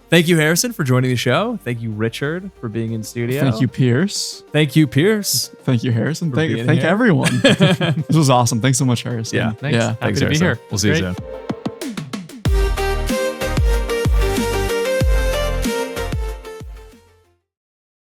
Thank you, Harrison, for joining the show. Thank you, Richard, for being in studio. Thank you, Pierce. Thank you, Pierce. Thank you, Harrison. being Thank here. everyone. This was awesome. Thanks so much, Harrison. Yeah. Thanks. Yeah. Happy to be Harrison. here. We'll see you Great. soon.